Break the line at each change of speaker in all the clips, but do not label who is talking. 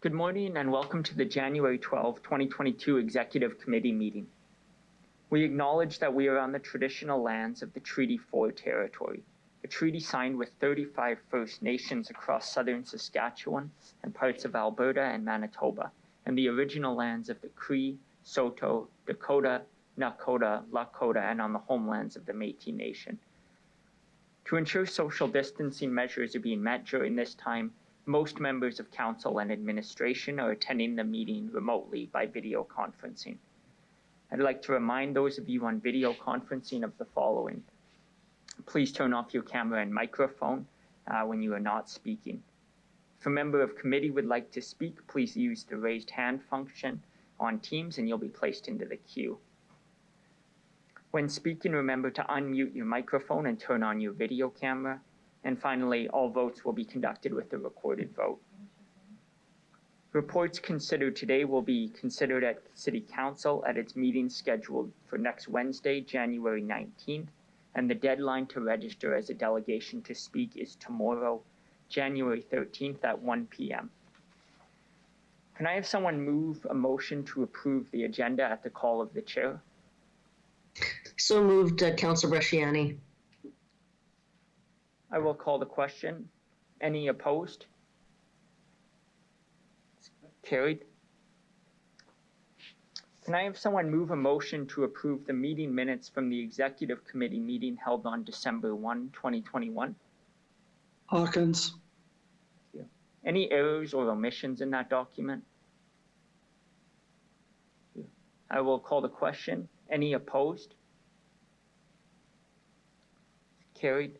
Good morning and welcome to the January 12, 2022 Executive Committee meeting. We acknowledge that we are on the traditional lands of the Treaty 4 territory, a treaty signed with 35 First Nations across southern Saskatchewan and parts of Alberta and Manitoba, and the original lands of the Cree, Saulteaux, Dakota, Nakota, Lakota, and on the homelands of the Métis Nation. To ensure social distancing measures are being met during this time, most members of Council and Administration are attending the meeting remotely by video conferencing. I'd like to remind those of you on video conferencing of the following. Please turn off your camera and microphone when you are not speaking. If a member of committee would like to speak, please use the raised hand function on Teams and you'll be placed into the queue. When speaking, remember to unmute your microphone and turn on your video camera. And finally, all votes will be conducted with a recorded vote. Reports considered today will be considered at City Council at its meeting scheduled for next Wednesday, January 19th, and the deadline to register as a delegation to speak is tomorrow, January 13th at 1 p.m. Can I have someone move a motion to approve the agenda at the call of the chair?
So moved, Councillor Bresciani.
I will call the question. Any opposed? Carried. Can I have someone move a motion to approve the meeting minutes from the Executive Committee meeting held on December 1, 2021?
Hawkins.
Any errors or omissions in that document? I will call the question. Any opposed? Carried.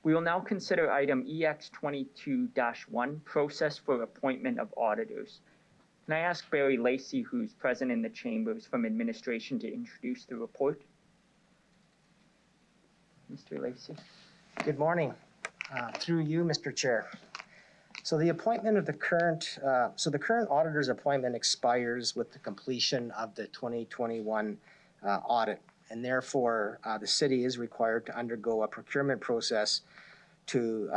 We will now consider item EX22-1, process for appointment of auditors. Can I ask Barry Lacey, who's present in the chambers from administration, to introduce the report? Mr. Lacey.
Good morning. Through you, Mr. Chair. So the appointment of the current auditor's appointment expires with the completion of the 2021 audit, and therefore the city is required to undergo a procurement process to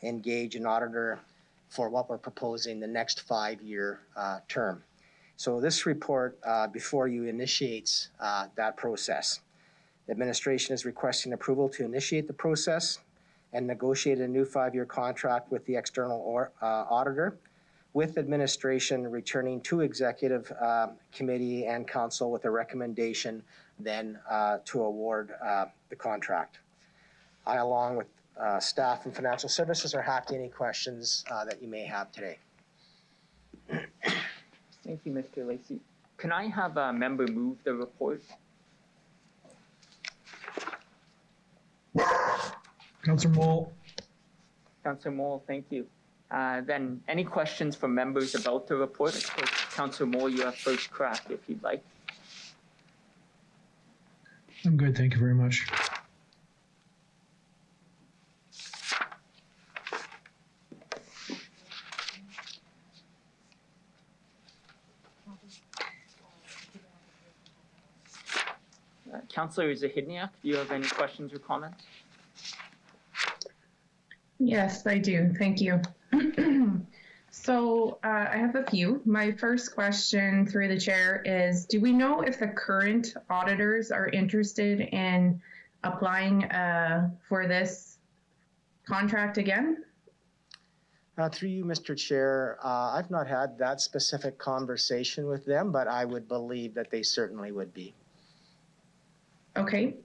engage an auditor for what we're proposing the next 5-year term. So this report before you initiates that process. The administration is requesting approval to initiate the process and negotiate a new 5-year contract with the external auditor, with administration returning to Executive Committee and Council with a recommendation then to award the contract. I, along with staff and financial services, are happy to any questions that you may have today.
Thank you, Mr. Lacey. Can I have a member move the report?
Councillor Moll.
Councillor Moll, thank you. Then any questions from members about the report? Of course, Councillor Moll, you have first crack if you'd like.
I'm good, thank you very much.
Councillor Zahidniak, do you have any questions or comments?
Yes, I do. Thank you. So I have a few. My first question through the chair is, do we know if the current auditors are interested in applying for this contract again?
Through you, Mr. Chair, I've not had that specific conversation with them, but I would believe that they certainly would be.
Okay.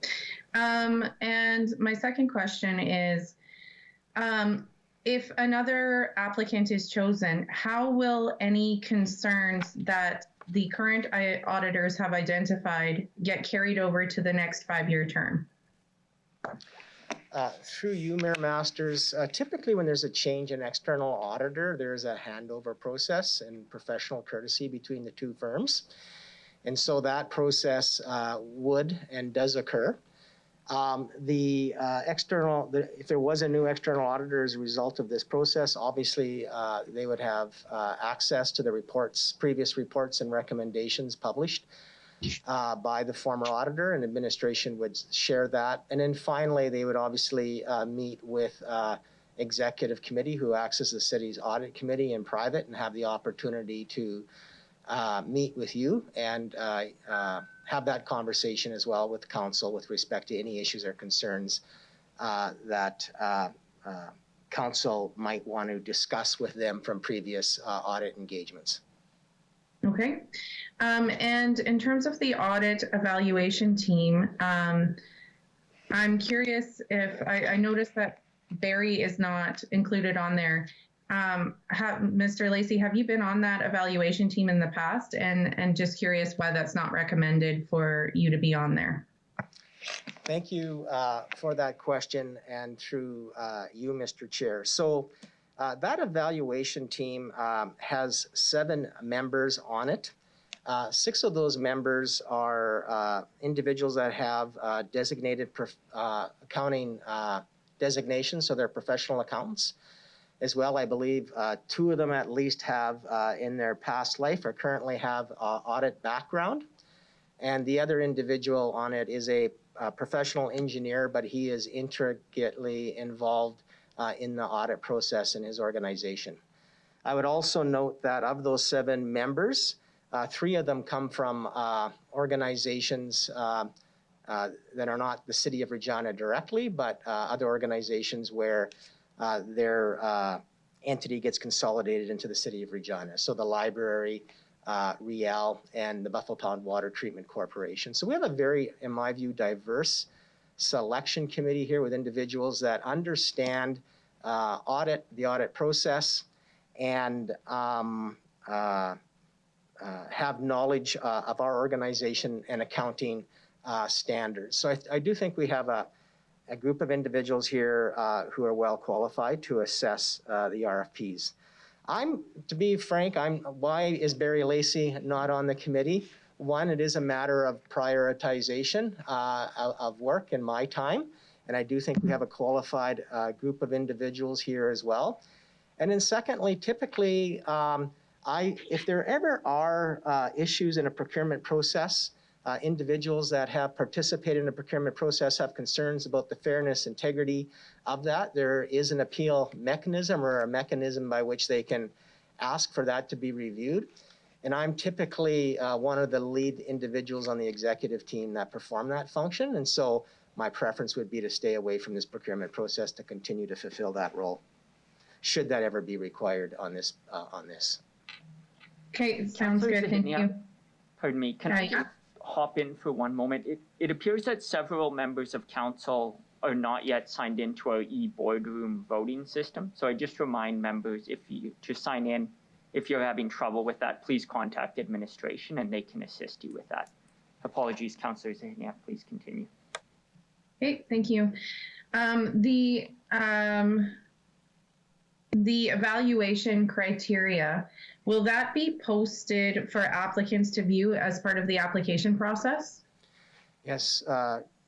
And my second question is, if another applicant is chosen, how will any concerns that the current auditors have identified get carried over to the next 5-year term?
Through you, Mayor Masters, typically when there's a change in external auditor, there's a handover process and professional courtesy between the two firms. And so that process would and does occur. If there was a new external auditor as a result of this process, obviously they would have access to the previous reports and recommendations published by the former auditor, and administration would share that. And then finally, they would obviously meet with Executive Committee, who acts as the city's audit committee in private, and have the opportunity to meet with you and have that conversation as well with council with respect to any issues or concerns that council might want to discuss with them from previous audit engagements.
Okay. And in terms of the audit evaluation team, I'm curious if I noticed that Barry is not included on there. Mr. Lacey, have you been on that evaluation team in the past? And just curious why that's not recommended for you to be on there.
Thank you for that question, and through you, Mr. Chair. So that evaluation team has 7 members on it. 6 of those members are individuals that have designated accounting designations, so they're professional accountants. As well, I believe 2 of them at least have in their past life or currently have audit background. And the other individual on it is a professional engineer, but he is intricately involved in the audit process in his organization. I would also note that of those 7 members, 3 of them come from organizations that are not the City of Regina directly, but other organizations where their entity gets consolidated into the City of Regina. So the library, Riel, and the Buffalo Pound Water Treatment Corporation. So we have a very, in my view, diverse selection committee here with individuals that understand the audit process, and have knowledge of our organization and accounting standards. So I do think we have a group of individuals here who are well qualified to assess the RFPs. To be frank, why is Barry Lacey not on the committee? One, it is a matter of prioritization of work in my time. And I do think we have a qualified group of individuals here as well. And then secondly, typically, if there ever are issues in a procurement process, individuals that have participated in the procurement process have concerns about the fairness, integrity of that, there is an appeal mechanism or a mechanism by which they can ask for that to be reviewed. And I'm typically one of the lead individuals on the executive team that perform that function. And so my preference would be to stay away from this procurement process to continue to fulfill that role, should that ever be required on this.
Okay, sounds good. Thank you.
Pardon me, can I just hop in for one moment? It appears that several members of council are not yet signed into our e-boardroom voting system. So I just remind members, to sign in, if you're having trouble with that, please contact administration and they can assist you with that. Apologies, Councillor Zahniak, please continue.
Okay, thank you. The evaluation criteria, will that be posted for applicants to view as part of the application process?
Yes,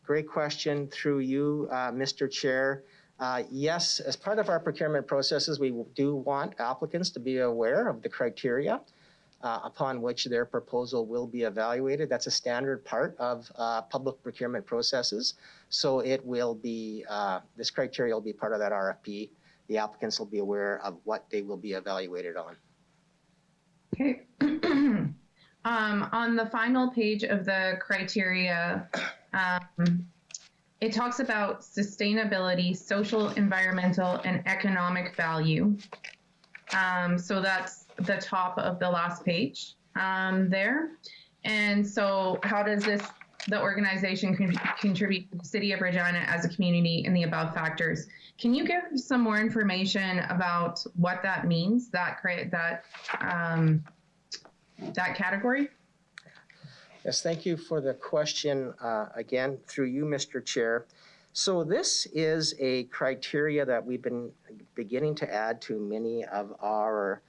great question through you, Mr. Chair. Yes, as part of our procurement processes, we do want applicants to be aware of the criteria upon which their proposal will be evaluated. That's a standard part of public procurement processes. So it will be, this criteria will be part of that RFP. The applicants will be aware of what they will be evaluated on.
Okay. On the final page of the criteria, it talks about sustainability, social, environmental, and economic value. So that's the top of the last page there. And so how does the organization contribute to the City of Regina as a community in the above factors? Can you give some more information about what that means, that category?
Yes, thank you for the question again through you, Mr. Chair. So this is a criteria that we've been beginning to add to many of our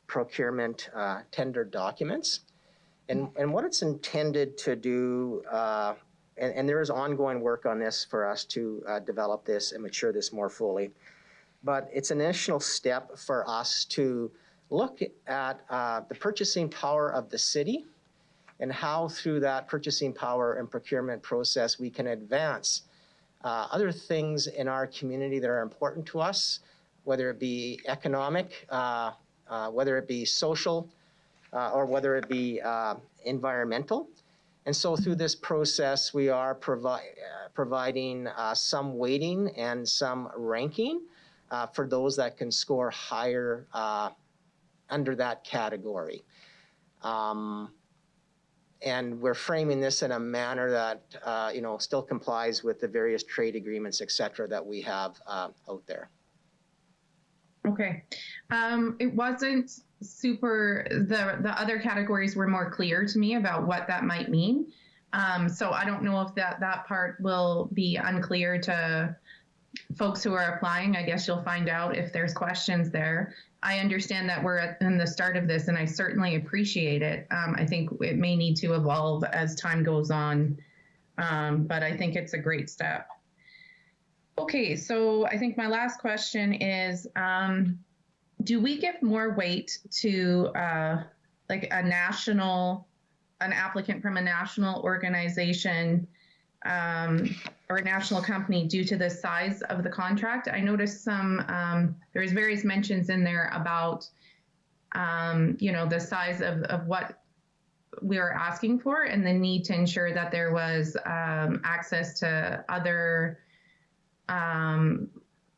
procurement tender documents. And what it's intended to do, and there is ongoing work on this for us to develop this and mature this more fully, but it's an initial step for us to look at the purchasing power of the city and how through that purchasing power and procurement process we can advance other things in our community that are important to us, whether it be economic, whether it be social, or whether it be environmental. And so through this process, we are providing some weighting and some ranking for those that can score higher under that category. And we're framing this in a manner that still complies with the various trade agreements, et cetera, that we have out there.
Okay. It wasn't super, the other categories were more clear to me about what that might mean. So I don't know if that part will be unclear to folks who are applying. I guess you'll find out if there's questions there. I understand that we're in the start of this, and I certainly appreciate it. I think it may need to evolve as time goes on, but I think it's a great step. Okay, so I think my last question is, do we give more weight to like an applicant from a national organization or a national company due to the size of the contract? I noticed there's various mentions in there about, the size of what we were asking for and the need to ensure that there was access to other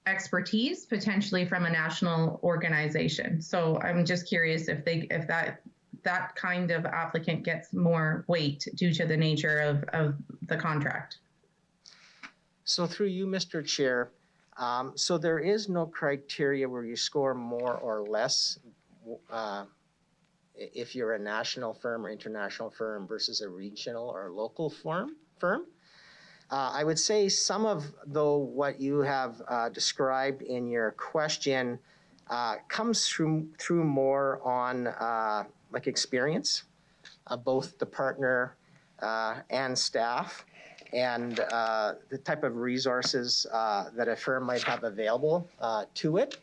expertise potentially from a national organization. So I'm just curious if that kind of applicant gets more weight due to the nature of the contract.
So through you, Mr. Chair, so there is no criteria where you score more or less if you're a national firm or international firm versus a regional or local firm. I would say some of what you have described in your question comes through more on like experience of both the partner and staff, and the type of resources that a firm might have available to it.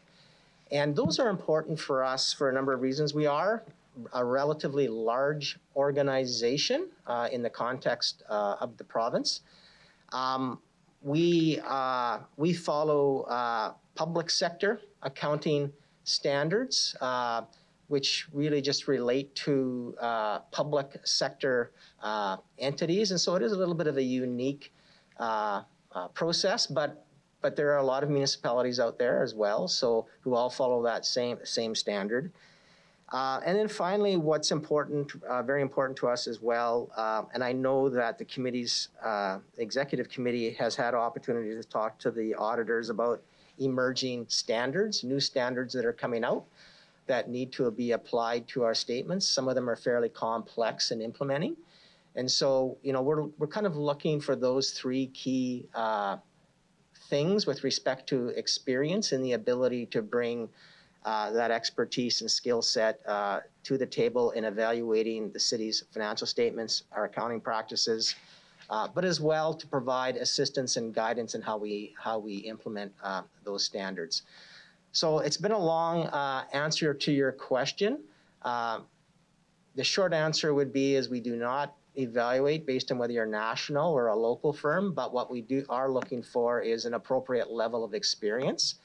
And those are important for us for a number of reasons. We are a relatively large organization in the context of the province. We follow public sector accounting standards, which really just relate to public sector entities. And so it is a little bit of a unique process, but there are a lot of municipalities out there as well, so who all follow that same standard. And then finally, what's important, very important to us as well, and I know that the committee's executive committee has had opportunity to talk to the auditors about emerging standards, new standards that are coming out that need to be applied to our statements. Some of them are fairly complex in implementing. And so, we're kind of looking for those three key things with respect to experience and the ability to bring that expertise and skill set to the table in evaluating the city's financial statements, our accounting practices, but as well to provide assistance and guidance in how we implement those standards. So it's been a long answer to your question. The short answer would be is we do not evaluate based on whether you're national or a local firm, but what we are looking for is an appropriate level of experience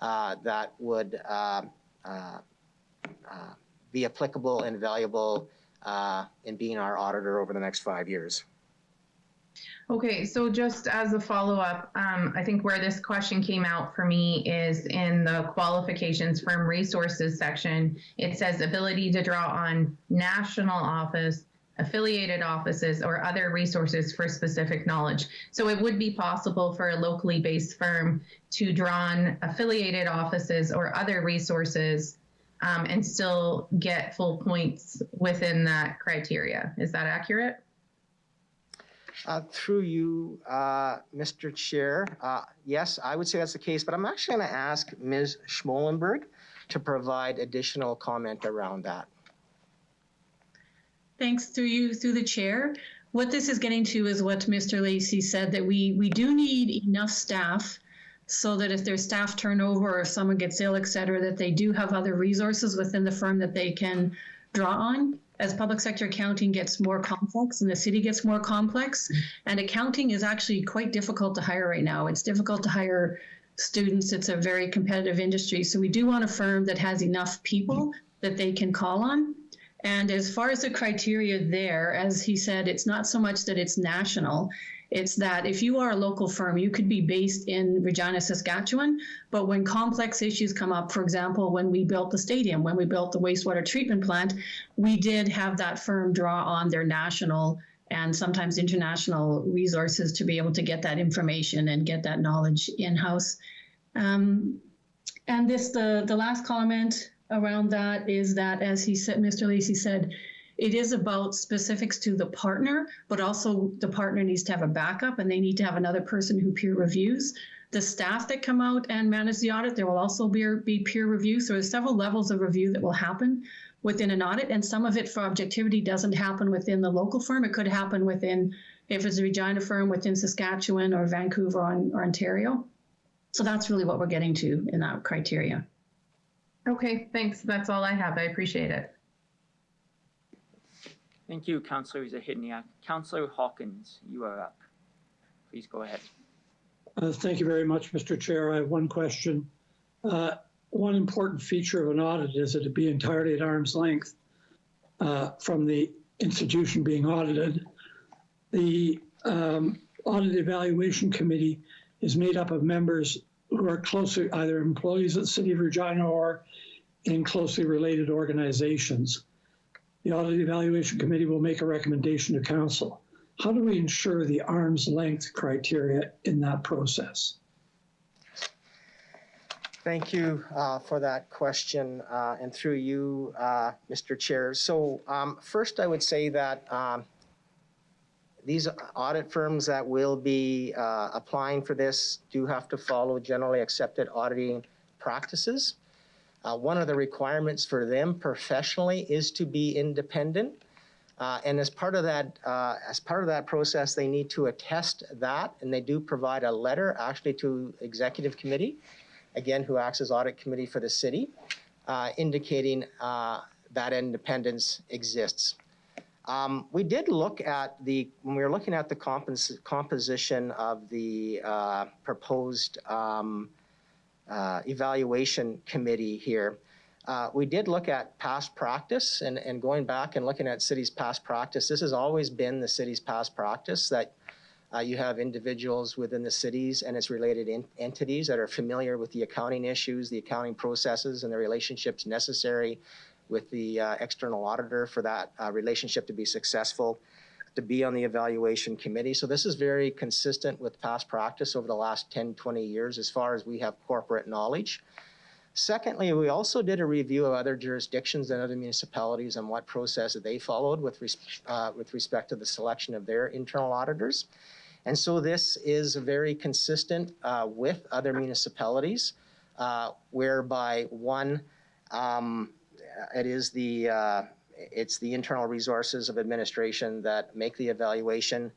that would be applicable and valuable in being our auditor over the next 5 years.
Okay, so just as a follow-up, I think where this question came out for me is in the qualifications firm resources section. It says ability to draw on national office, affiliated offices, or other resources for specific knowledge. So it would be possible for a locally based firm to draw on affiliated offices or other resources and still get full points within that criteria. Is that accurate?
Through you, Mr. Chair, yes, I would say that's the case, but I'm actually going to ask Ms. Schmolenberg to provide additional comment around that.
Thanks through you, through the chair. What this is getting to is what Mr. Lacey said, that we do need enough staff so that if there's staff turnover or if someone gets ill, et cetera, that they do have other resources within the firm that they can draw on. as public sector accounting gets more complex and the city gets more complex, and accounting is actually quite difficult to hire right now. It's difficult to hire students. It's a very competitive industry. So we do want a firm that has enough people that they can call on. And as far as the criteria there, as he said, it's not so much that it's national. It's that if you are a local firm, you could be based in Regina, Saskatchewan, but when complex issues come up, for example, when we built the stadium, when we built the wastewater treatment plant, we did have that firm draw on their national and sometimes international resources to be able to get that information and get that knowledge in-house. And the last comment around that is that, as he said, Mr. Lacey said, it is about specifics to the partner, but also the partner needs to have a backup and they need to have another person who peer reviews. The staff that come out and manage the audit, there will also be peer review. So there's several levels of review that will happen within an audit, and some of it for objectivity doesn't happen within the local firm. It could happen within, if it's a Regina firm, within Saskatchewan or Vancouver or Ontario. So that's really what we're getting to in that criteria.
Okay, thanks. That's all I have. I appreciate it.
Thank you, Councillor Zahidniak. Councillor Hawkins, you are up. Please go ahead.
Thank you very much, Mr. Chair. I have one question. One important feature of an audit is that it be entirely at arm's length from the institution being audited. The Audit Evaluation Committee is made up of members who are closely either employees of the City of Regina or in closely related organizations. The Audit Evaluation Committee will make a recommendation to Council. How do we ensure the arm's length criteria in that process?
Thank you for that question, and through you, Mr. Chair. So first I would say that these audit firms that will be applying for this do have to follow generally accepted auditing practices. One of the requirements for them professionally is to be independent. And as part of that process, they need to attest that, and they do provide a letter actually to Executive Committee, again, who acts as audit committee for the city, indicating that independence exists. We did look at when we were looking at the composition of the proposed evaluation committee here. We did look at past practice and going back and looking at city's past practice. This has always been the city's past practice that you have individuals within the cities and its related entities that are familiar with the accounting issues, the accounting processes, and the relationships necessary with the external auditor for that relationship to be successful, to be on the evaluation committee. So this is very consistent with past practice over the last 10, 20 years as far as we have corporate knowledge. Secondly, we also did a review of other jurisdictions and other municipalities and what process that they followed with respect to the selection of their internal auditors. And so this is very consistent with other municipalities, whereby one, it's the internal resources of administration that make the evaluation.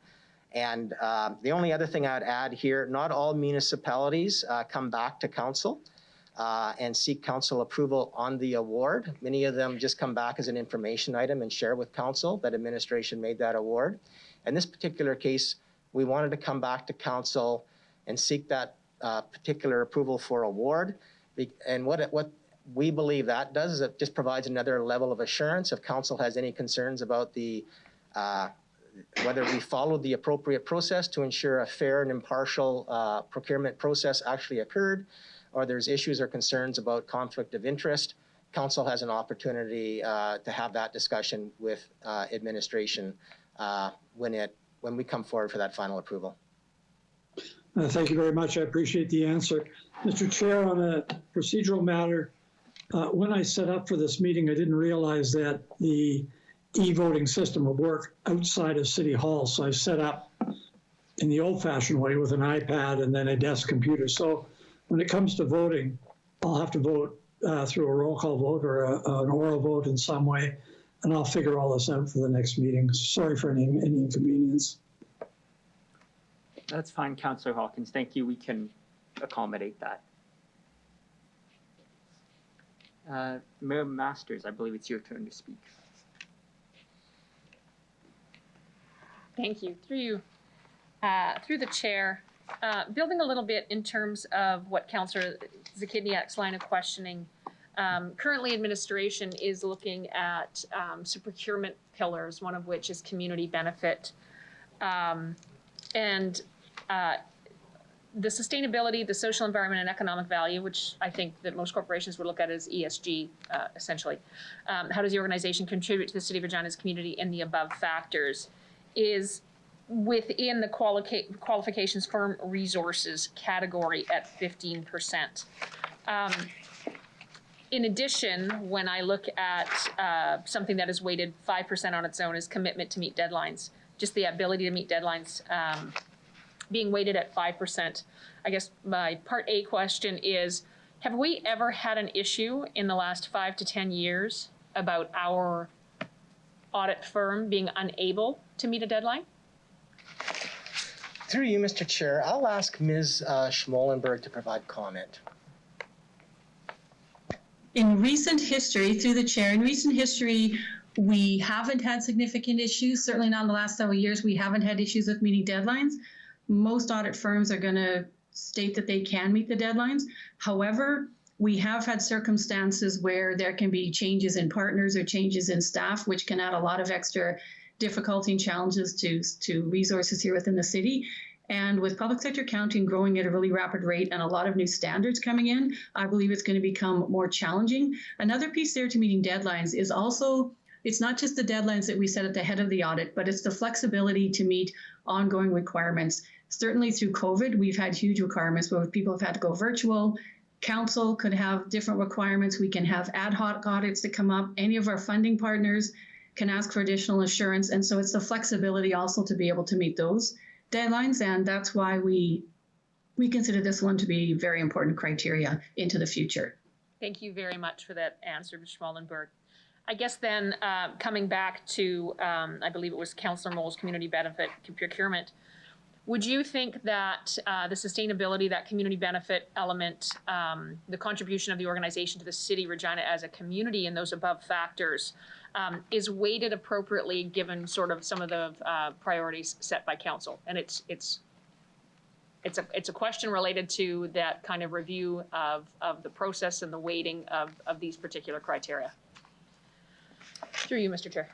And the only other thing I'd add here, not all municipalities come back to council and seek council approval on the award. Many of them just come back as an information item and share with council that administration made that award. In this particular case, we wanted to come back to council and seek that particular approval for award. And what we believe that does is it just provides another level of assurance if council has any concerns about the whether we followed the appropriate process to ensure a fair and impartial procurement process actually occurred, or there's issues or concerns about conflict of interest. Council has an opportunity to have that discussion with administration when we come forward for that final approval.
Thank you very much. I appreciate the answer. Mr. Chair, on a procedural matter, when I set up for this meeting, I didn't realize that the e-voting system would work outside of City Hall. So I set up in the old-fashioned way with an iPad and then a desk computer. So when it comes to voting, I'll have to vote through a roll call vote or an oral vote in some way, and I'll figure all this out for the next meeting. Sorry for any inconvenience.
That's fine, Councillor Hawkins. Thank you. We can accommodate that. Mayor Masters, I believe it's your turn to speak.
Thank you. Through you, through the chair, building a little bit in terms of what Councillor Zakidniak's line of questioning. Currently, administration is looking at some procurement pillars, one of which is community benefit. And the sustainability, the social, environment, and economic value, which I think that most corporations would look at as ESG, essentially. How does the organization contribute to the City of Regina's community in the above factors? Is within the qualifications firm resources category at 15%. In addition, when I look at something that is weighted 5% on its own is commitment to meet deadlines, just the ability to meet deadlines being weighted at 5%. I guess my part A question is, have we ever had an issue in the last 5 to 10 years about our audit firm being unable to meet a deadline?
Through you, Mr. Chair, I'll ask Ms. Schmolenberg to provide comment.
In recent history, through the chair, in recent history, we haven't had significant issues. Certainly not in the last several years. We haven't had issues with meeting deadlines. Most audit firms are going to state that they can meet the deadlines. However, we have had circumstances where there can be changes in partners or changes in staff, which can add a lot of extra difficulty and challenges to resources here within the city. And with public sector accounting growing at a really rapid rate and a lot of new standards coming in, I believe it's going to become more challenging. Another piece there to meeting deadlines is also, it's not just the deadlines that we set at the head of the audit, but it's the flexibility to meet ongoing requirements. Certainly through COVID, we've had huge requirements where people have had to go virtual. Council could have different requirements. We can have ad hoc audits that come up. Any of our funding partners can ask for additional assurance. And so it's the flexibility also to be able to meet those deadlines. And that's why we consider this one to be very important criteria into the future.
Thank you very much for that answer, Ms. Schmolenberg. I guess then coming back to, I believe it was Councillor Moll's community benefit procurement, would you think that the sustainability, that community benefit element, the contribution of the organization to the City of Regina as a community and those above factors is weighted appropriately given sort of some of the priorities set by council? And it's a question related to that kind of review of the process and the weighting of these particular criteria. Through you, Mr. Chair.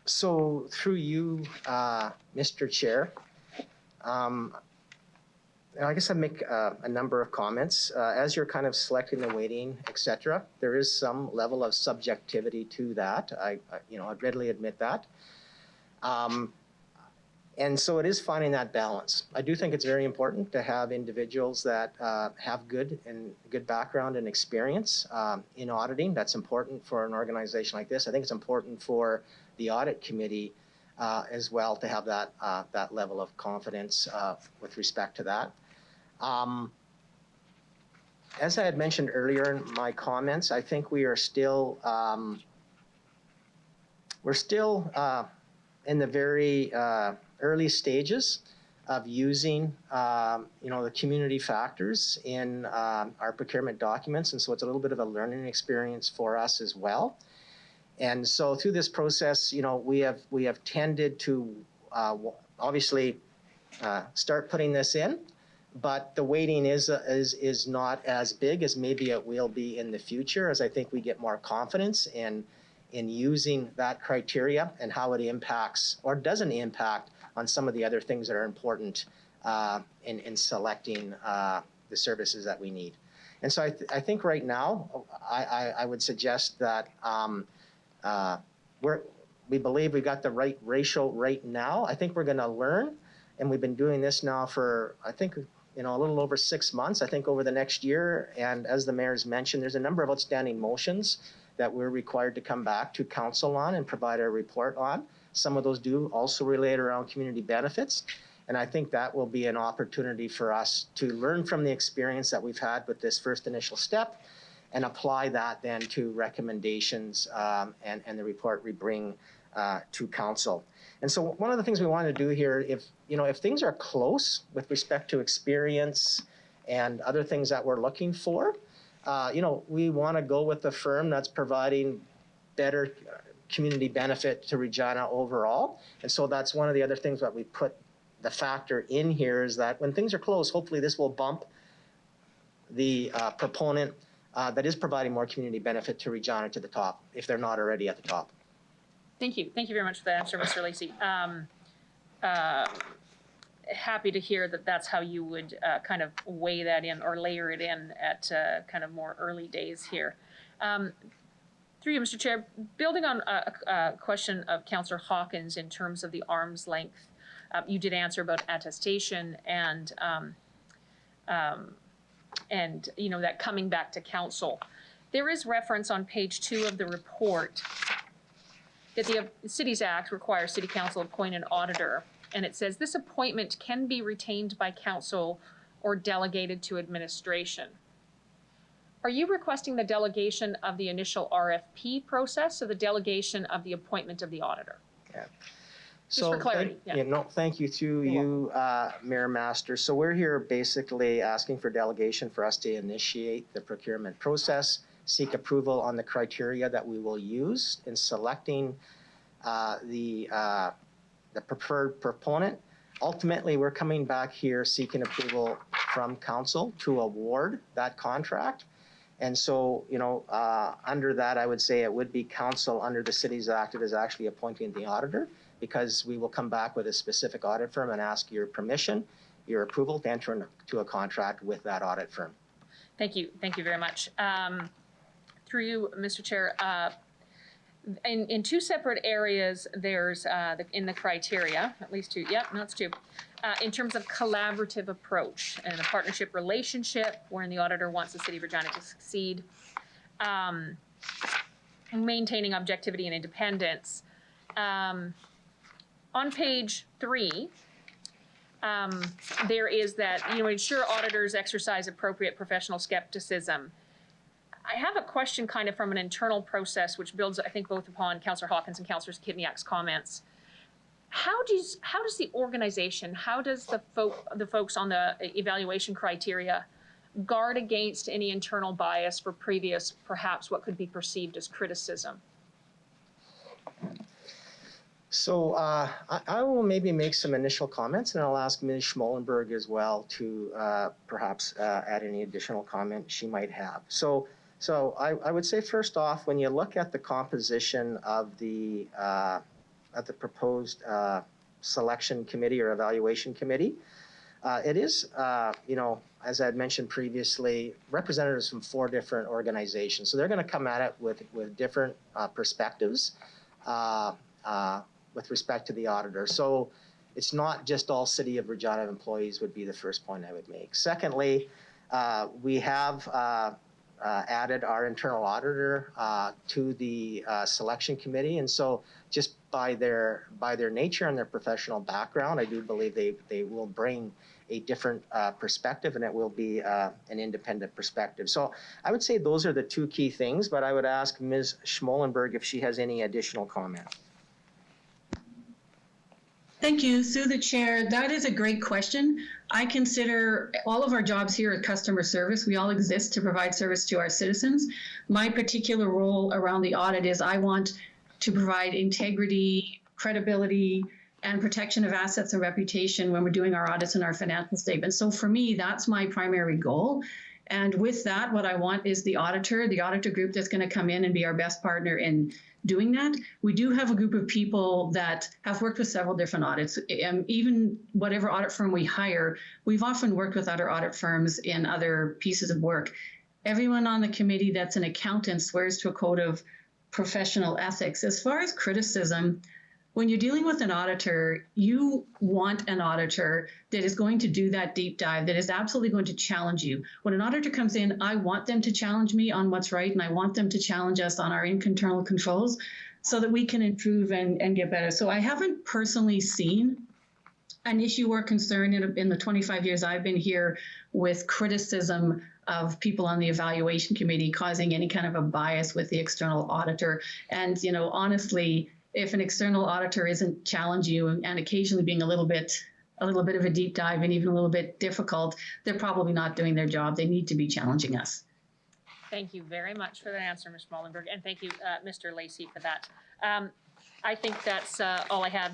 So through you, Mr. Chair, I guess I'd make a number of comments. As you're kind of selecting the weighting, etc., there is some level of subjectivity to that. I readily admit that. And so it is finding that balance. I do think it's very important to have individuals that have good background and experience in auditing. That's important for an organization like this. I think it's important for the audit committee as well to have that level of confidence with respect to that. As I had mentioned earlier in my comments, I think we are still in the very early stages of using the community factors in our procurement documents, and so it's a little bit of a learning experience for us as well. And so through this process, we have tended to obviously start putting this in, but the weighting is not as big as maybe it will be in the future, as I think we get more confidence in using that criteria and how it impacts or doesn't impact on some of the other things that are important in selecting the services that we need. And so I think right now, I would suggest that we believe we got the right ratio right now. I think we're going to learn, and we've been doing this now for, I think, a little over 6 months. I think over the next year, and as the mayor's mentioned, there's a number of outstanding motions that we're required to come back to council on and provide a report on. Some of those do also relate around community benefits. And I think that will be an opportunity for us to learn from the experience that we've had with this first initial step and apply that then to recommendations and the report we bring to council. And so one of the things we want to do here, if things are close with respect to experience and other things that we're looking for, we want to go with the firm that's providing better community benefit to Regina overall. And so that's one of the other things that we put the factor in here, is that when things are closed, hopefully this will bump the proponent that is providing more community benefit to Regina to the top, if they're not already at the top.
Thank you. Thank you very much for that answer, Mr. Lacey. Happy to hear that that's how you would kind of weigh that in or layer it in at kind of more early days here. Through you, Mr. Chair, building on a question of Councillor Hawkins in terms of the arm's length, you did answer about attestation and you know, that coming back to council. There is reference on page 2 of the report that the Cities Act requires City Council appoint an auditor, and it says this appointment can be retained by council or delegated to administration. Are you requesting the delegation of the initial RFP process or the delegation of the appointment of the auditor?
Yeah.
Just for clarity.
Thank you to you, Mayor Master. So we're here basically asking for delegation for us to initiate the procurement process, seek approval on the criteria that we will use in selecting the preferred proponent. Ultimately, we're coming back here seeking approval from council to award that contract. And so, you know, under that, I would say it would be council under the Cities Act that is actually appointing the auditor, because we will come back with a specific audit firm and ask your permission, your approval to enter into a contract with that audit firm.
Thank you. Thank you very much. Through you, Mr. Chair, in 2 separate areas, there's in the criteria, at least 2, yeah, no, it's 2, in terms of collaborative approach and a partnership relationship wherein the auditor wants the City of Regina to succeed, maintaining objectivity and independence. On page 3, there is that, you know, ensure auditors exercise appropriate professional skepticism. I have a question kind of from an internal process, which builds, I think, both upon Councillor Hawkins and Councillor Kivniak's comments. How does the organization, how does the folks on the evaluation criteria guard against any internal bias for previous, perhaps what could be perceived as criticism?
So I will maybe make some initial comments, and I'll ask Ms. Schmolenberg as well to perhaps add any additional comment she might have. So I would say, first off, when you look at the composition of the proposed selection committee or evaluation committee, it is, you know, as I had mentioned previously, representatives from 4 different organizations. So they're going to come at it with different perspectives with respect to the auditor. So it's not just all City of Regina employees would be the first point I would make. Secondly, we have added our internal auditor to the selection committee, and so just by their nature and their professional background, I do believe they will bring a different perspective, and it will be an independent perspective. So I would say those are the 2 key things, but I would ask Ms. Schmolenberg if she has any additional comment.
Thank you, through the chair. That is a great question. I consider all of our jobs here as customer service. We all exist to provide service to our citizens. My particular role around the audit is I want to provide integrity, credibility, and protection of assets and reputation when we're doing our audits and our financial statements. So for me, that's my primary goal. And with that, what I want is the auditor group that's going to come in and be our best partner in doing that. We do have a group of people that have worked with several different audits. Even whatever audit firm we hire, we've often worked with other audit firms in other pieces of work. Everyone on the committee that's an accountant swears to a code of professional ethics. As far as criticism, when you're dealing with an auditor, you want an auditor that is going to do that deep dive, that is absolutely going to challenge you. When an auditor comes in, I want them to challenge me on what's right, and I want them to challenge us on our internal controls so that we can improve and get better. So I haven't personally seen an issue or concern in the 25 years I've been here with criticism of people on the evaluation committee causing any kind of a bias with the external auditor. And, you know, honestly, if an external auditor isn't challenging you and occasionally being a little bit of a deep dive and even a little bit difficult, they're probably not doing their job. They need to be challenging us.
Thank you very much for that answer, Ms. Schmallenberg, and thank you, Mr. Lacey, for that. I think that's all I have.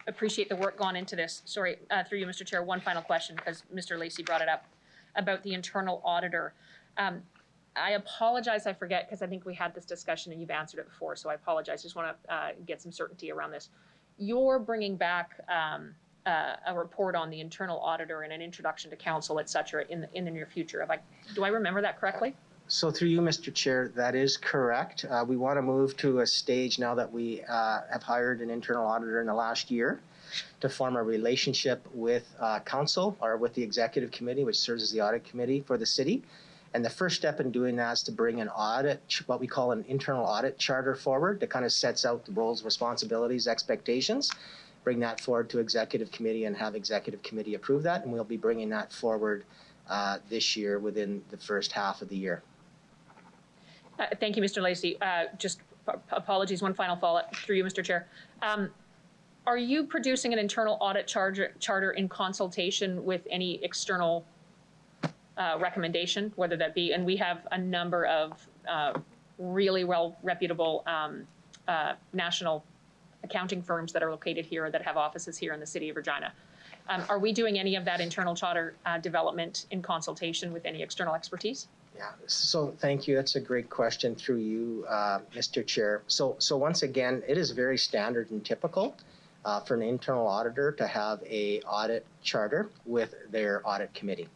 Appreciate the work gone into this. Sorry, through you, Mr. Chair, one final question, because Mr. Lacey brought it up, about the internal auditor. I apologize, I forget, because I think we had this discussion and you've answered it before, so I apologize. Just want to get some certainty around this. You're bringing back a report on the internal auditor and an introduction to council, et cetera, in the near future. Do I remember that correctly?
So through you, Mr. Chair, that is correct. We want to move to a stage now that we have hired an internal auditor in the last year to form a relationship with council, or with the Executive Committee, which serves as the audit committee for the city. And the first step in doing that is to bring an audit, what we call an internal audit charter forward, that kind of sets out the roles, responsibilities, expectations. Bring that forward to Executive Committee and have Executive Committee approve that. And we'll be bringing that forward this year within the first half of the year.
Thank you, Mr. Lacey. Just apologies, one final follow-up through you, Mr. Chair. Are you producing an internal audit charter in consultation with any external recommendation, whether that be, and we have a number of really well reputable national accounting firms that are located here, that have offices here in the city of Regina. Are we doing any of that internal charter development in consultation with any external expertise?
Yeah, so thank you. That's a great question through you, Mr. Chair. So once again, it is very standard and typical for an internal auditor to have a audit charter with their audit committee.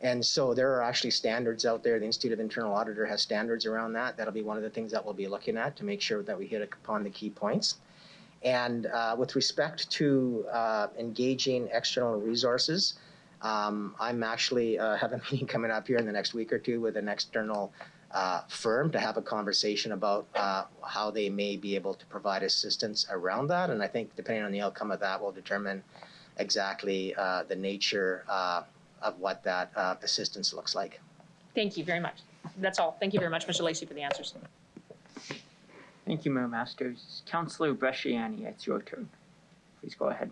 And so there are actually standards out there. The Institute of Internal Auditor has standards around that. That'll be one of the things that we'll be looking at to make sure that we hit upon the key points. And with respect to engaging external resources, I'm actually have a meeting coming up here in the next week or two with an external firm to have a conversation about how they may be able to provide assistance around that. And I think depending on the outcome of that, will determine exactly the nature of what that assistance looks like.
Thank you very much. That's all. Thank you very much, Mr. Lacey, for the answers.
Thank you, Mayor Masters. Councillor Bresciani, it's your turn. Please go ahead.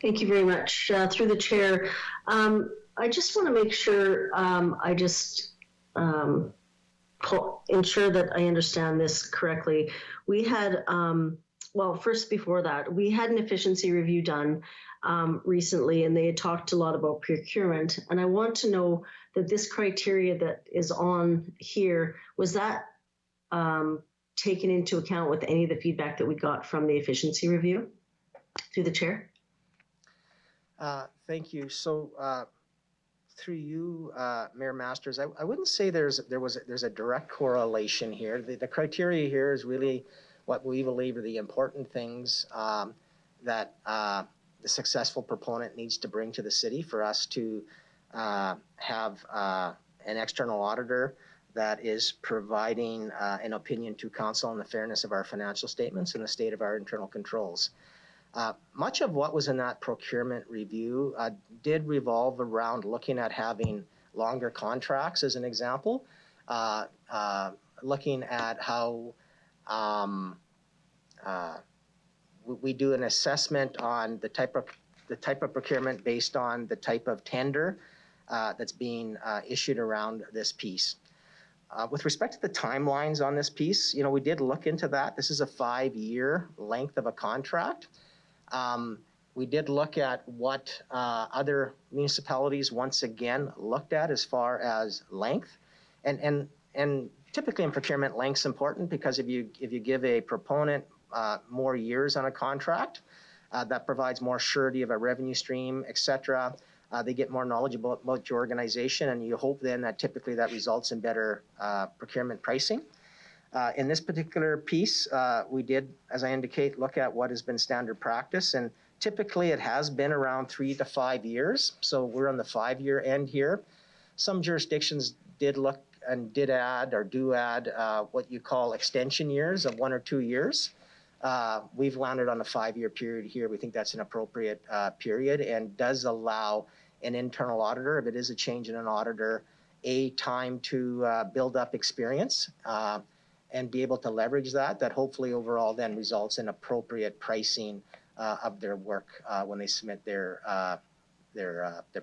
Thank you very much. Through the chair, I just want to make sure I just ensure that I understand this correctly. We had, well, first before that, we had an efficiency review done recently, and they had talked a lot about procurement. And I want to know that this criteria that is on here, was that taken into account with any of the feedback that we got from the efficiency review? Through the chair.
Thank you. So through you, Mayor Masters, I wouldn't say there's a direct correlation here. The criteria here is really what we believe are the important things that the successful proponent needs to bring to the city for us to have an external auditor that is providing an opinion to council on the fairness of our financial statements and the state of our internal controls. Much of what was in that procurement review did revolve around looking at having longer contracts, as an example, looking at how we do an assessment on the type of procurement based on the type of tender that's being issued around this piece. With respect to the timelines on this piece, we did look into that. This is a 5-year length of a contract. We did look at what other municipalities once again looked at as far as length, and typically in procurement, length's important because if you give a proponent more years on a contract, that provides more surety of a revenue stream, etc. They get more knowledgeable about your organization, and you hope then that typically that results in better procurement pricing. In this particular piece, we did, as I indicate, look at what has been standard practice, and typically it has been around 3 to 5 years. So we're on the 5-year end here. Some jurisdictions did look and did add or do add what you call extension years of 1 or 2 years. We've landed on a 5-year period here. We think that's an appropriate period and does allow an internal auditor, if it is a change in an auditor, a time to build up experience and be able to leverage that hopefully overall then results in appropriate pricing of their work when they submit their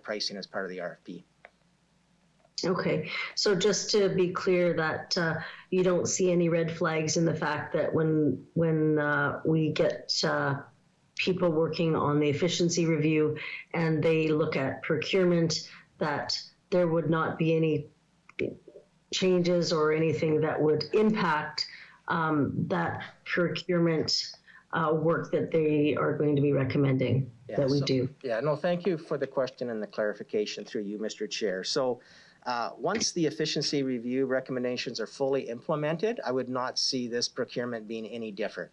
pricing as part of the RFP.
Okay, so just to be clear that you don't see any red flags in the fact that when we get people working on the efficiency review and they look at procurement, that there would not be any changes or anything that would impact that procurement work that they are going to be recommending that we do.
Yeah, no, thank you for the question and the clarification through you, Mr. Chair. So once the efficiency review recommendations are fully implemented, I would not see this procurement being any different.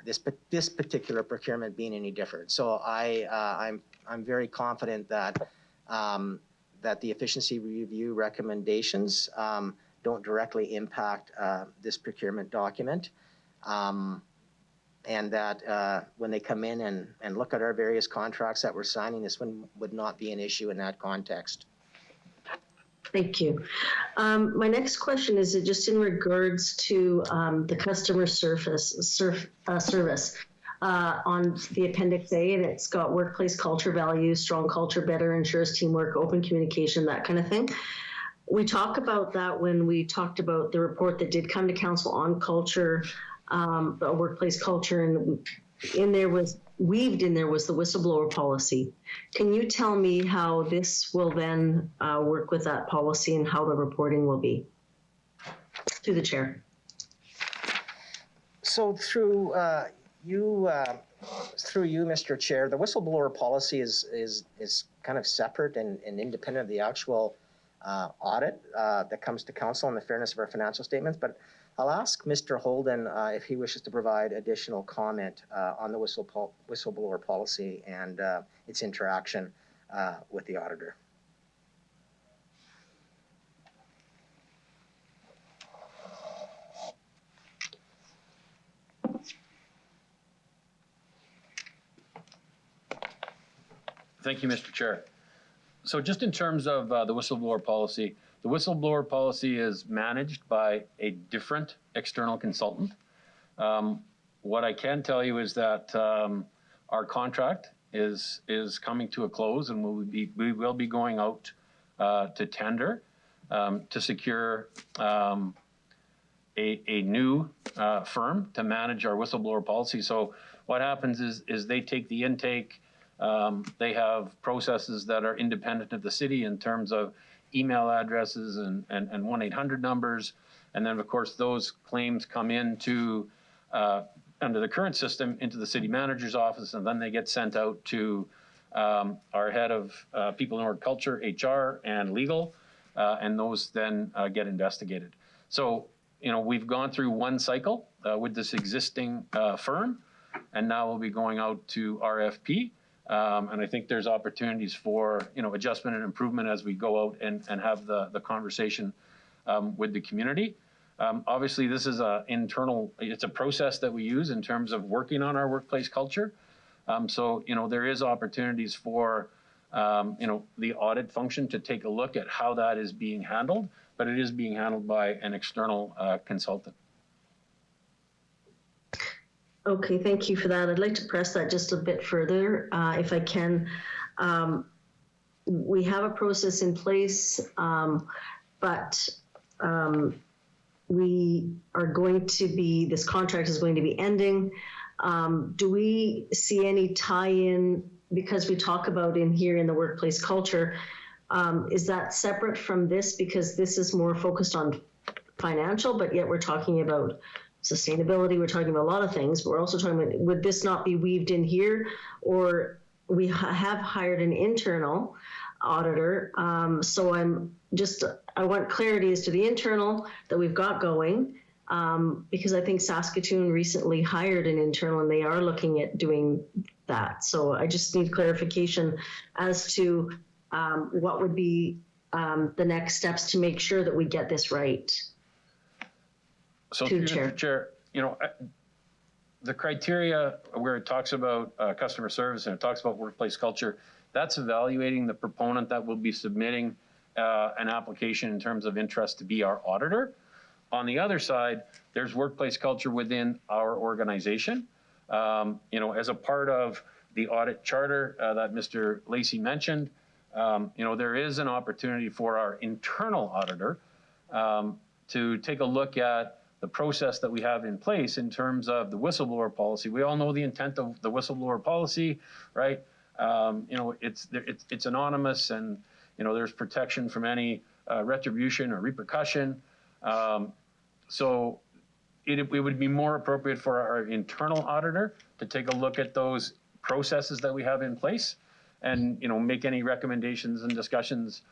This particular procurement being any different. So I'm very confident that that the efficiency review recommendations don't directly impact this procurement document. And that when they come in and look at our various contracts that we're signing, this one would not be an issue in that context.
Thank you. My next question is just in regards to the customer service on the Appendix A, and it's got workplace culture values, strong culture, better ensures teamwork, open communication, that kind of thing. We talk about that when we talked about the report that did come to council on culture, workplace culture, and weaved in there was the whistleblower policy. Can you tell me how this will then work with that policy and how the reporting will be? Through the chair.
So through you, Mr. Chair, the whistleblower policy is kind of separate and independent of the actual audit that comes to council on the fairness of our financial statements. But I'll ask Mr. Holden if he wishes to provide additional comment on the whistleblower policy and its interaction with the auditor.
Thank you, Mr. Chair. So just in terms of the whistleblower policy is managed by a different external consultant. What I can tell you is that our contract is coming to a close, and we will be going out to tender to secure a new firm to manage our whistleblower policy. So what happens is they take the intake. They have processes that are independent of the city in terms of email addresses and 1-800 numbers. And then, of course, those claims come into, under the current system, into the city manager's office, and then they get sent out to our head of people in org culture, HR, and legal, and those then get investigated. So, we've gone through one cycle with this existing firm, and now we'll be going out to RFP. And I think there's opportunities for adjustment and improvement as we go out and have the conversation with the community. Obviously, this is it's a process that we use in terms of working on our workplace culture. So there is opportunities for the audit function to take a look at how that is being handled, but it is being handled by an external consultant.
Okay, thank you for that. I'd like to press that just a bit further, if I can. We have a process in place, but this contract is going to be ending. Do we see any tie-in, because we talk about in here in the workplace culture, is that separate from this, because this is more focused on financial, but yet we're talking about sustainability, we're talking about a lot of things, but we're also talking about, would this not be weaved in here? Or we have hired an internal auditor. So I want clarity as to the internal that we've got going, because I think Saskatoon recently hired an internal and they are looking at doing that. So I just need clarification as to what would be the next steps to make sure that we get this right.
So, Mr. Chair, the criteria where it talks about customer service and it talks about workplace culture, that's evaluating the proponent that will be submitting an application in terms of interest to be our auditor. On the other side, there's workplace culture within our organization. As a part of the audit charter that Mr. Lacey mentioned, there is an opportunity for our internal auditor to take a look at the process that we have in place in terms of the whistleblower policy. We all know the intent of the whistleblower policy, right? It's anonymous, and there's protection from any retribution or repercussion. So it would be more appropriate for our internal auditor to take a look at those processes that we have in place and make any recommendations and discussions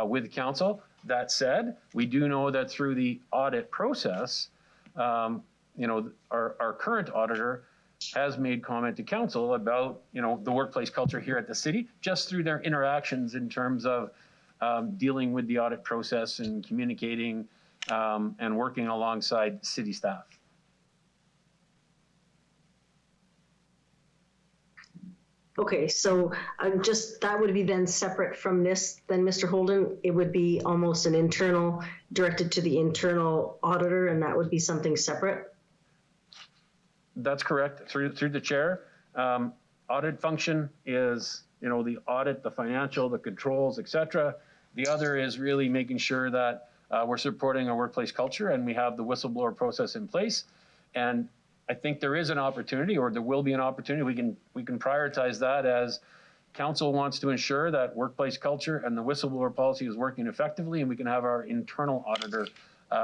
with council. That said, we do know that through the audit process, our current auditor has made comment to council about the workplace culture here at the city, just through their interactions in terms of dealing with the audit process and communicating and working alongside city staff.
Okay, so that would be then separate from this, then, Mr. Holden. It would be almost an internal, directed to the internal auditor, and that would be something separate?
That's correct, through the chair. Audit function is, the audit, the financial, the controls, et cetera. The other is really making sure that we're supporting our workplace culture and we have the whistleblower process in place. And I think there is an opportunity, or there will be an opportunity. We can prioritize that as council wants to ensure that workplace culture and the whistleblower policy is working effectively, and we can have our internal auditor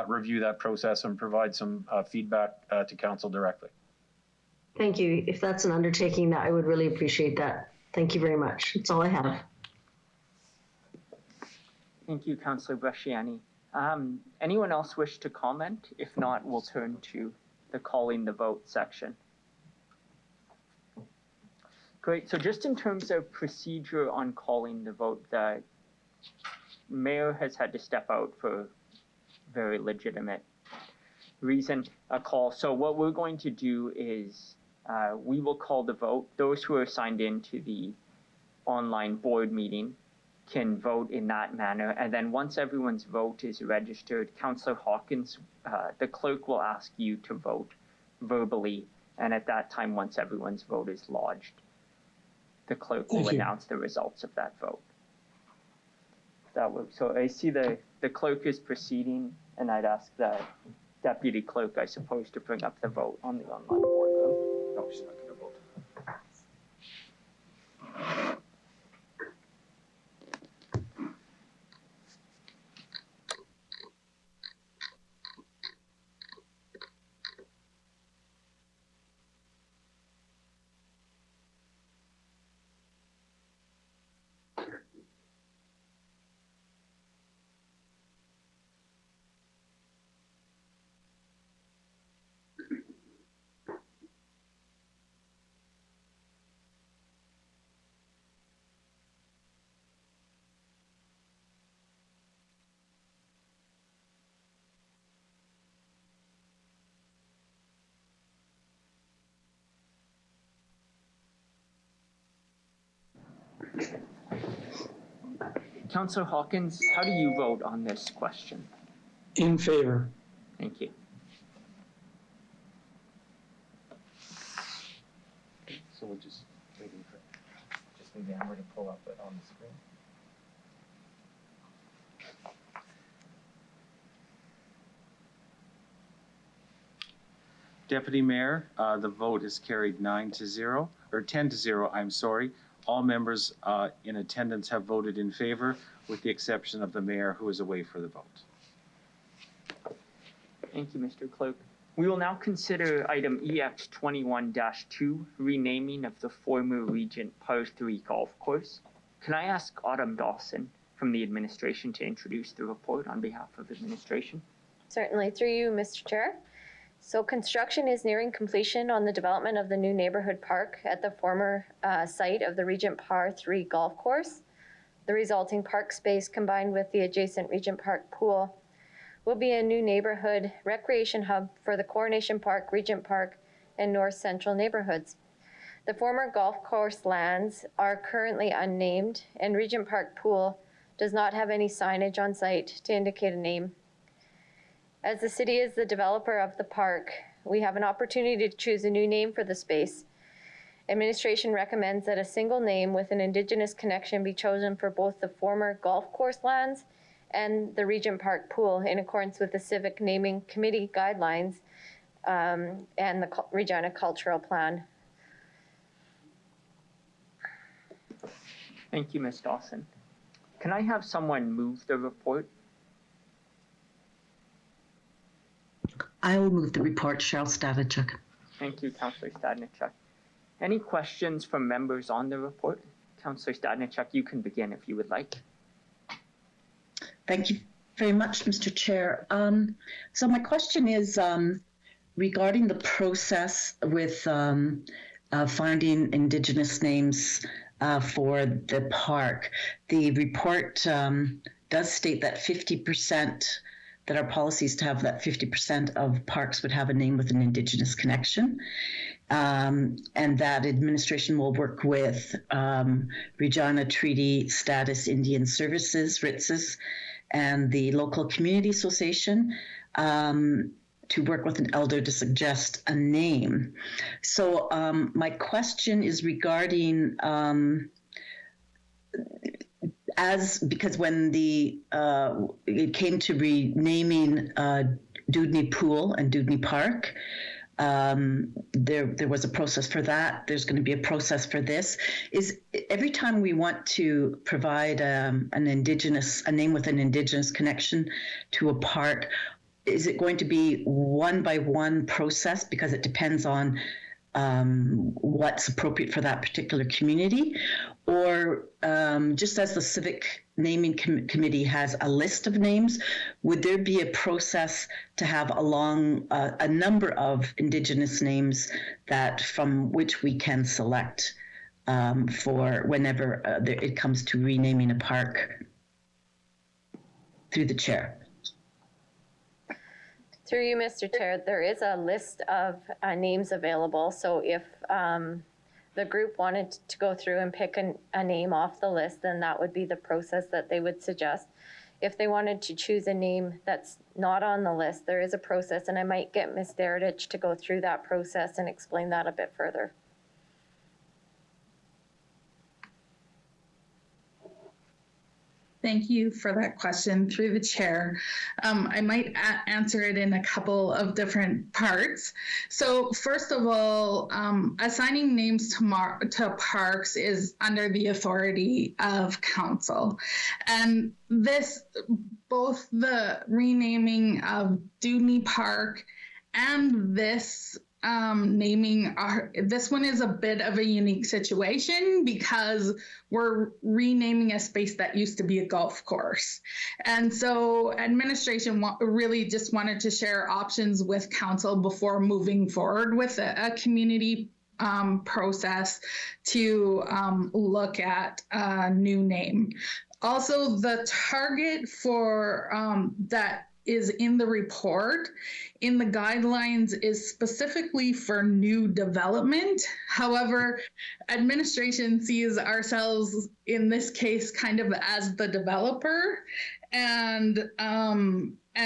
review that process and provide some feedback to council directly.
Thank you. If that's an undertaking, that I would really appreciate that. Thank you very much. That's all I have.
Thank you, Councillor Bresciani. Anyone else wish to comment? If not, we'll turn to the calling the vote section. Great. So just in terms of procedure on calling the vote, the mayor has had to step out for very legitimate reason, a call. So what we're going to do is we will call the vote. Those who are signed into the online board meeting can vote in that manner. And then once everyone's vote is registered, Councillor Hawkins, the clerk will ask you to vote verbally. And at that time, once everyone's vote is lodged, the clerk will announce the results of that vote. That works. So I see the clerk is proceeding, and I'd ask the deputy clerk, I suppose, to bring up the vote on the online boardroom.
No, she's not going to vote.
Councillor Hawkins, how do you vote on this question?
In favor.
Thank you.
So we're just waiting for maybe Amber to pull up it on the screen. Deputy Mayor, the vote is carried 9-0, or 10-0, I'm sorry. All members in attendance have voted in favor, with the exception of the mayor, who is away for the vote.
Thank you, Mr. Clerk. We will now consider item EX 21-2, renaming of the former Regent Par 3 golf course. Can I ask Autumn Dawson from the administration to introduce the report on behalf of administration?
Certainly, through you, Mr. Chair. So construction is nearing completion on the development of the new neighborhood park at the former site of the Regent Par 3 golf course. The resulting park space, combined with the adjacent Regent Park pool, will be a new neighborhood recreation hub for the Coronation Park, Regent Park, and North Central neighborhoods. The former golf course lands are currently unnamed, and Regent Park pool does not have any signage on site to indicate a name. As the city is the developer of the park, we have an opportunity to choose a new name for the space. Administration recommends that a single name with an Indigenous connection be chosen for both the former golf course lands and the Regent Park pool in accordance with the Civic Naming Committee guidelines and the Regina Cultural Plan.
Thank you, Ms. Dawson. Can I have someone move the report?
I will move the report, Cheryl Stavachuk.
Thank you, Councillor Stadnichuk. Any questions from members on the report? Councillor Stadnichuk, you can begin if you would like.
Thank you very much, Mr. Chair. So my question is regarding the process with finding Indigenous names for the park. The report does state that 50%, that our policy is to have that 50% of parks would have a name with an Indigenous connection. And that administration will work with Regina Treaty Status Indian Services, RITSS, and the local community association to work with an elder to suggest a name. So my question is regarding, because when it came to renaming Dewdney Pool and Dewdney Park, there was a process for that. There's going to be a process for this. Is every time we want to provide a name with an Indigenous connection to a park, is it going to be one by one process because it depends on what's appropriate for that particular community? Or just as the Civic Naming Committee has a list of names, would there be a process to have a number of Indigenous names from which we can select for whenever it comes to renaming a park? Through the chair.
Through you, Mr. Chair, there is a list of names available. So if the group wanted to go through and pick a name off the list, then that would be the process that they would suggest. If they wanted to choose a name that's not on the list, there is a process, and I might get Ms. Deridich to go through that process and explain that a bit further.
Thank you for that question through the chair. I might answer it in a couple of different parts. So first of all, assigning names to parks is under the authority of council. And both the renaming of Dewdney Park and this naming, this one is a bit of a unique situation because we're renaming a space that used to be a golf course. And so administration really just wanted to share options with council before moving forward with a community process to look at a new name. Also, the target for that is in the report, in the guidelines, is specifically for new development. However, administration sees ourselves in this case kind of as the developer. And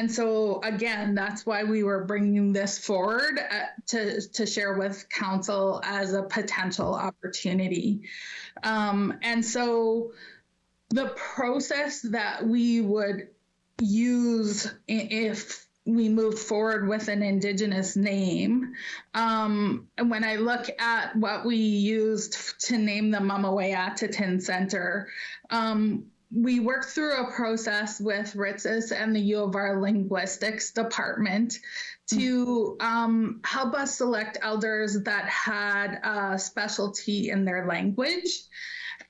so again, that's why we were bringing this forward to share with council as a potential opportunity. And so the process that we would use if we move forward with an Indigenous name. And when I look at what we used to name the Mamaweatatin Center, we worked through a process with RITSS and the U of R Linguistics Department to help us select elders that had a specialty in their language.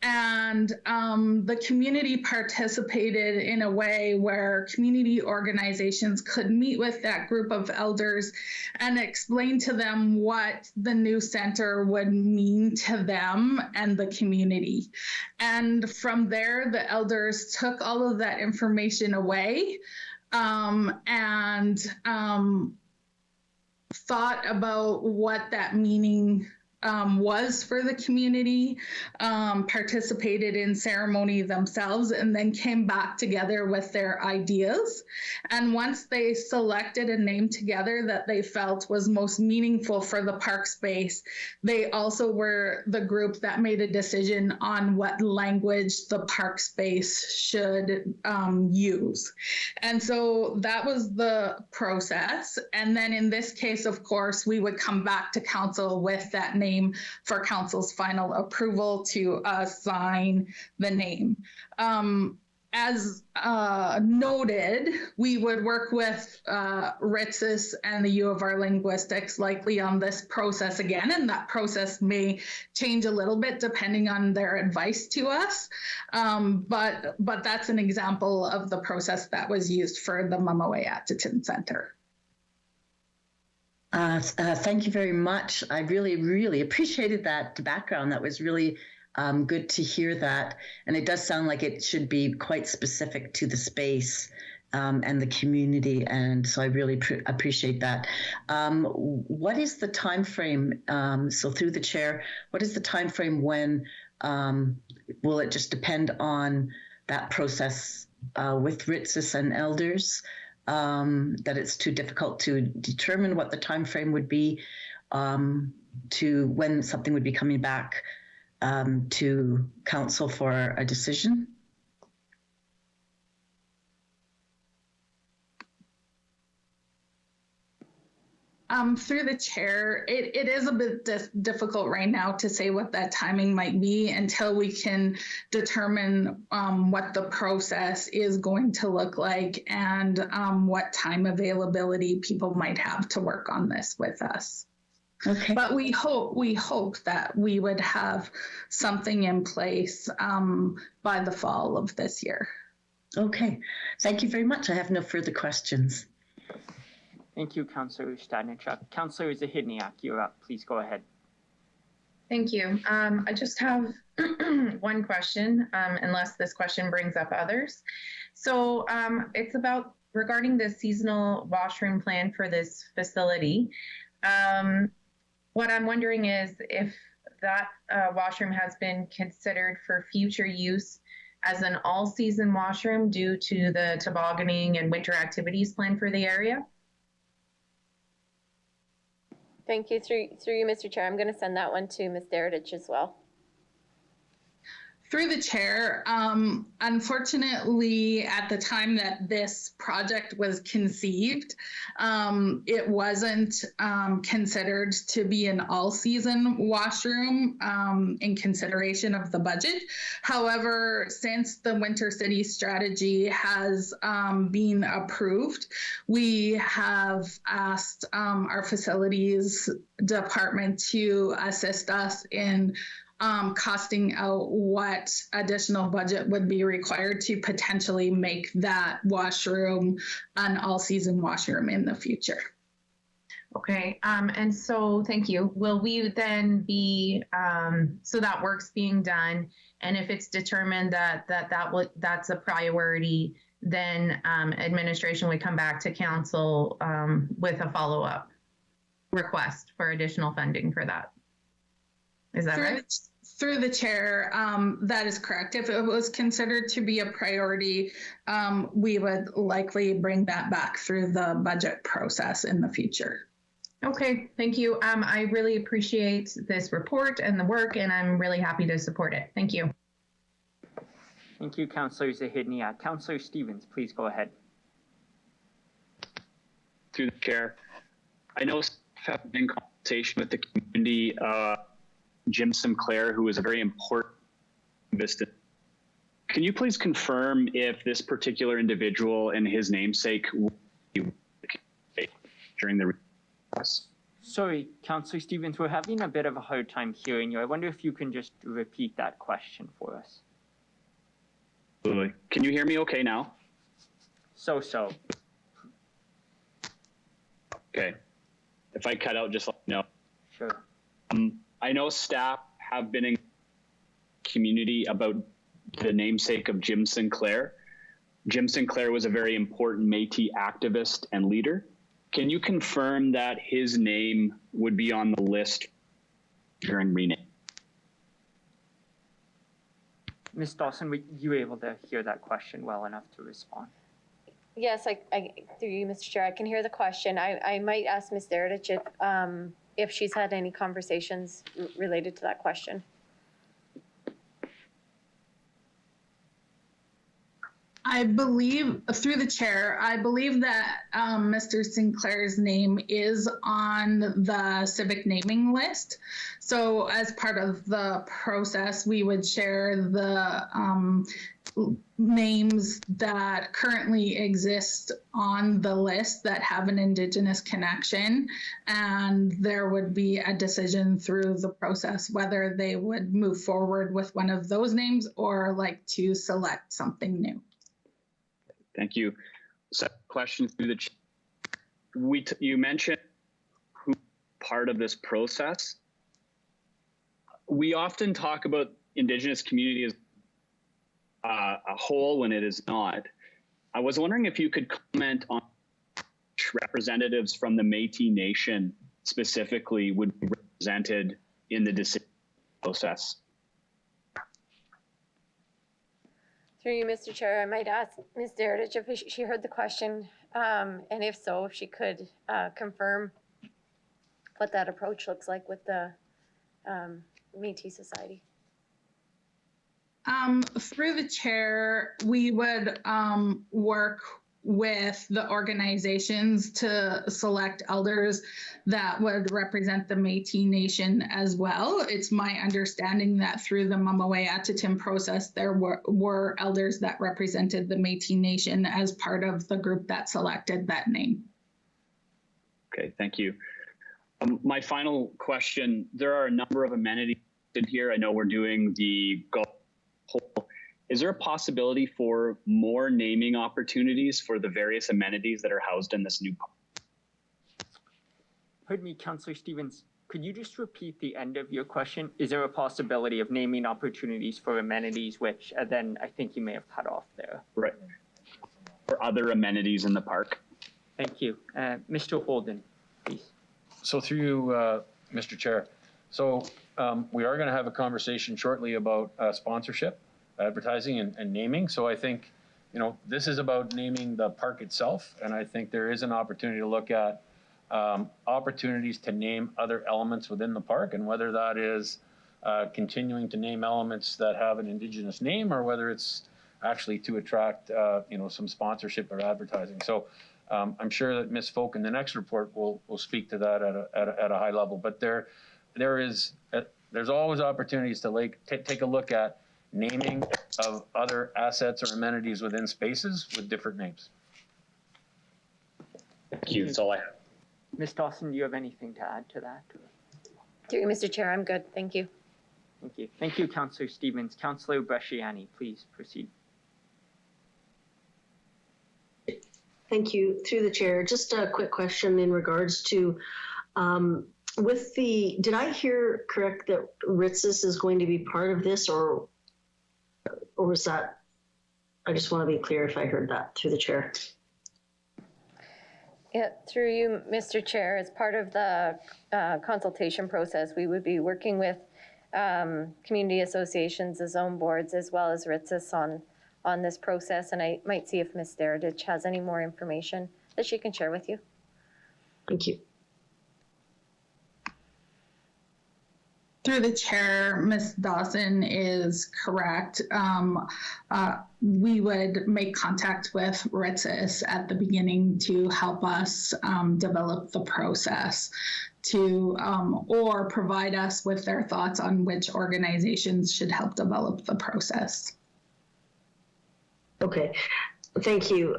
And the community participated in a way where community organizations could meet with that group of elders and explain to them what the new center would mean to them and the community. And from there, the elders took all of that information away and thought about what that meaning was for the community, participated in ceremony themselves, and then came back together with their ideas. And once they selected a name together that they felt was most meaningful for the park space, they also were the group that made a decision on what language the park space should use. And so that was the process. And then in this case, of course, we would come back to council with that name for council's final approval to assign the name. As noted, we would work with RITSIS and the U of R Linguistics likely on this process again, and that process may change a little bit depending on their advice to us. But that's an example of the process that was used for the Mamawe Atchison Center.
Thank you very much. I really, really appreciated that background. That was really good to hear that. And it does sound like it should be quite specific to the space and the community. And so I really appreciate that. What is the time frame? So through the chair, what is the time frame when will it just depend on that process with RITSIS and elders? That it's too difficult to determine what the time frame would be to when something would be coming back to council for a decision?
Through the chair, it is a bit difficult right now to say what that timing might be until we can determine what the process is going to look like and what time availability people might have to work on this with us.
Okay.
But we hope that we would have something in place by the fall of this year.
Okay. Thank you very much. I have no further questions.
Thank you, Councillor Stadnichuk. Councillor Zahidniak, you're up. Please go ahead.
Thank you. I just have one question, unless this question brings up others. So it's about regarding the seasonal washroom plan for this facility. What I'm wondering is if that washroom has been considered for future use as an all-season washroom due to the tobogganing and winter activities planned for the area.
Thank you. Through you, Mr. Chair, I'm going to send that one to Ms. Deridich as well.
Through the chair, unfortunately, at the time that this project was conceived, it wasn't considered to be an all-season washroom in consideration of the budget. However, since the Winter City strategy has been approved, we have asked our facilities department to assist us in costing out what additional budget would be required to potentially make that washroom an all-season washroom in the future. Okay, and so thank you. Will we then be, so that work's being done, and if it's determined that's a priority, then administration would come back to council with a follow-up request for additional funding for that. Is that right? Through the chair, that is correct. If it was considered to be a priority, we would likely bring that back through the budget process in the future. Okay, thank you. I really appreciate this report and the work, and I'm really happy to support it. Thank you.
Thank you, Councillor Zahidniak. Councillor Stevens, please go ahead.
Through the chair, I know I've been in conversation with the community. Jim Sinclair, who is a very important vista. Can you please confirm if this particular individual and his namesake will be during the process?
Sorry, Councillor Stevens, we're having a bit of a hard time hearing you. I wonder if you can just repeat that question for us.
Absolutely. Can you hear me okay now?
So.
Okay. If I cut out, just let me know.
Sure.
I know staff have been in community about the namesake of Jim Sinclair. Jim Sinclair was a very important Métis activist and leader. Can you confirm that his name would be on the list during rename.
Ms. Dawson, were you able to hear that question well enough to respond?
Yes, through you, Mr. Chair, I can hear the question. I might ask Ms. Deredich if she's had any conversations related to that question.
I believe, through the chair, I believe that Mr. Sinclair's name is on the civic naming list. So as part of the process, we would share the names that currently exist on the list that have an Indigenous connection. And there would be a decision through the process whether they would move forward with one of those names or like to select something new.
Thank you. Second question through the you mentioned who part of this process. We often talk about Indigenous community as a whole when it is not. I was wondering if you could comment on representatives from the Métis Nation specifically would be represented in the decision process.
Through you, Mr. Chair, I might ask Ms. Deredich if she heard the question, and if so, if she could confirm what that approach looks like with the Métis Society.
Through the chair, we would work with the organizations to select elders that would represent the Métis Nation as well. It's my understanding that through the Mamawe-Atatim process, there were elders that represented the Métis Nation as part of the group that selected that name.
Okay, thank you. My final question, there are a number of amenities in here. I know we're doing the golf hole. Is there a possibility for more naming opportunities for the various amenities that are housed in this new park?
Pardon me, Councillor Stevens, could you just repeat the end of your question? Is there a possibility of naming opportunities for amenities, which then I think you may have cut off there?
Right. Or other amenities in the park?
Thank you. Mr. Holden, please.
So through you, Mr. Chair. So we are going to have a conversation shortly about sponsorship, advertising, and naming. So I think, you know, this is about naming the park itself, and I think there is an opportunity to look at opportunities to name other elements within the park, and whether that is continuing to name elements that have an Indigenous name, or whether it's actually to attract, you know, some sponsorship or advertising. So I'm sure that Ms. Folk in the next report will speak to that at a high level. But there's always opportunities to take a look at naming of other assets or amenities within spaces with different names.
Thank you. That's all I have.
Ms. Dawson, do you have anything to add to that?
Through you, Mr. Chair, I'm good. Thank you.
Thank you. Thank you, Councillor Stevens. Councillor Bresciani, please proceed.
Thank you. Through the chair, just a quick question in regards to did I hear correct that Ritzis is going to be part of this, or was that, I just want to be clear if I heard that through the chair.
Yeah, through you, Mr. Chair, as part of the consultation process, we would be working with community associations, the zone boards, as well as Ritzis on this process, and I might see if Ms. Deredich has any more information that she can share with you.
Thank you.
Through the chair, Ms. Dawson is correct. We would make contact with Ritzis at the beginning to help us develop the process or provide us with their thoughts on which organizations should help develop the process.
Okay, thank you.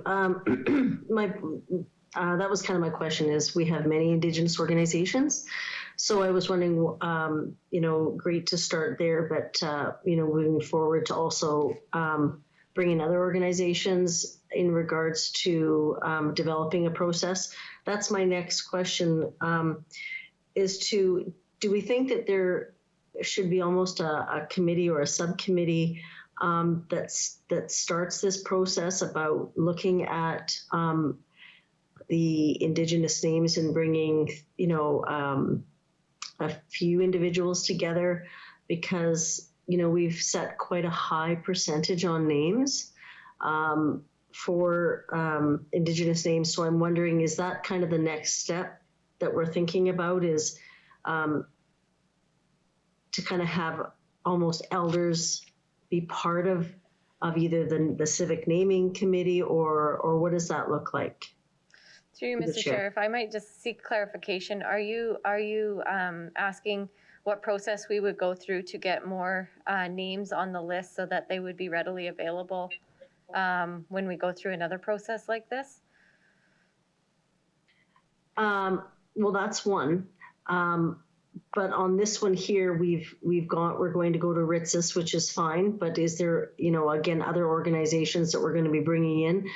That was kind of my question, is we have many Indigenous organizations. So I was wondering, you know, great to start there, but, you know, moving forward to also bring in other organizations in regards to developing a process. That's my next question, do we think that there should be almost a committee or a subcommittee that starts this process about looking at the Indigenous names and bringing, you know, a few individuals together because, you know, we've set quite a high percentage on names for Indigenous names. So I'm wondering, is that kind of the next step that we're thinking about, is to kind of have almost elders be part of either the civic naming committee, or what does that look like?
Through you, Mr. Chair, if I might just seek clarification, are you asking what process we would go through to get more names on the list so that they would be readily available when we go through another process like this?
Well, that's one. But on this one here, we're going to go to RITSIS, which is fine. But is there, you know, again, other organizations that we're going to be bringing in?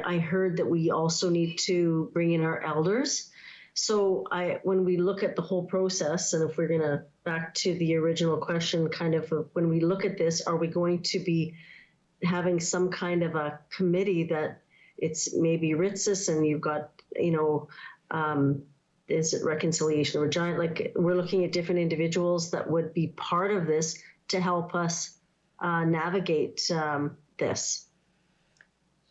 I heard that we also need to bring in our elders. So when we look at the whole process, and if we're going to back to the original question, kind of when we look at this, are we going to be having some kind of a committee that it's maybe RITSIS and you've got, you know, is it Reconciliation or Giant? Like, we're looking at different individuals that would be part of this to help us navigate this.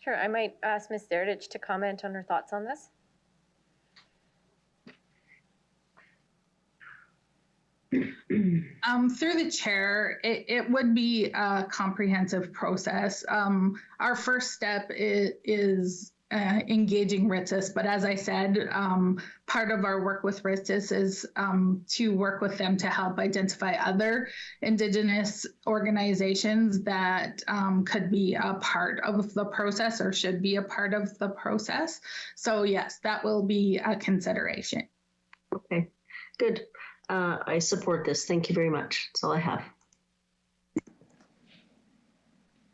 Sure, I might ask Ms. Derdich to comment on her thoughts on this.
Through the chair, it would be a comprehensive process. Our first step is engaging RITSIS, but as I said, part of our work with RITSIS is to work with them to help identify other Indigenous organizations that could be a part of the process or should be a part of the process. So yes, that will be a consideration.
Okay, good. I support this. Thank you very much. That's all I have.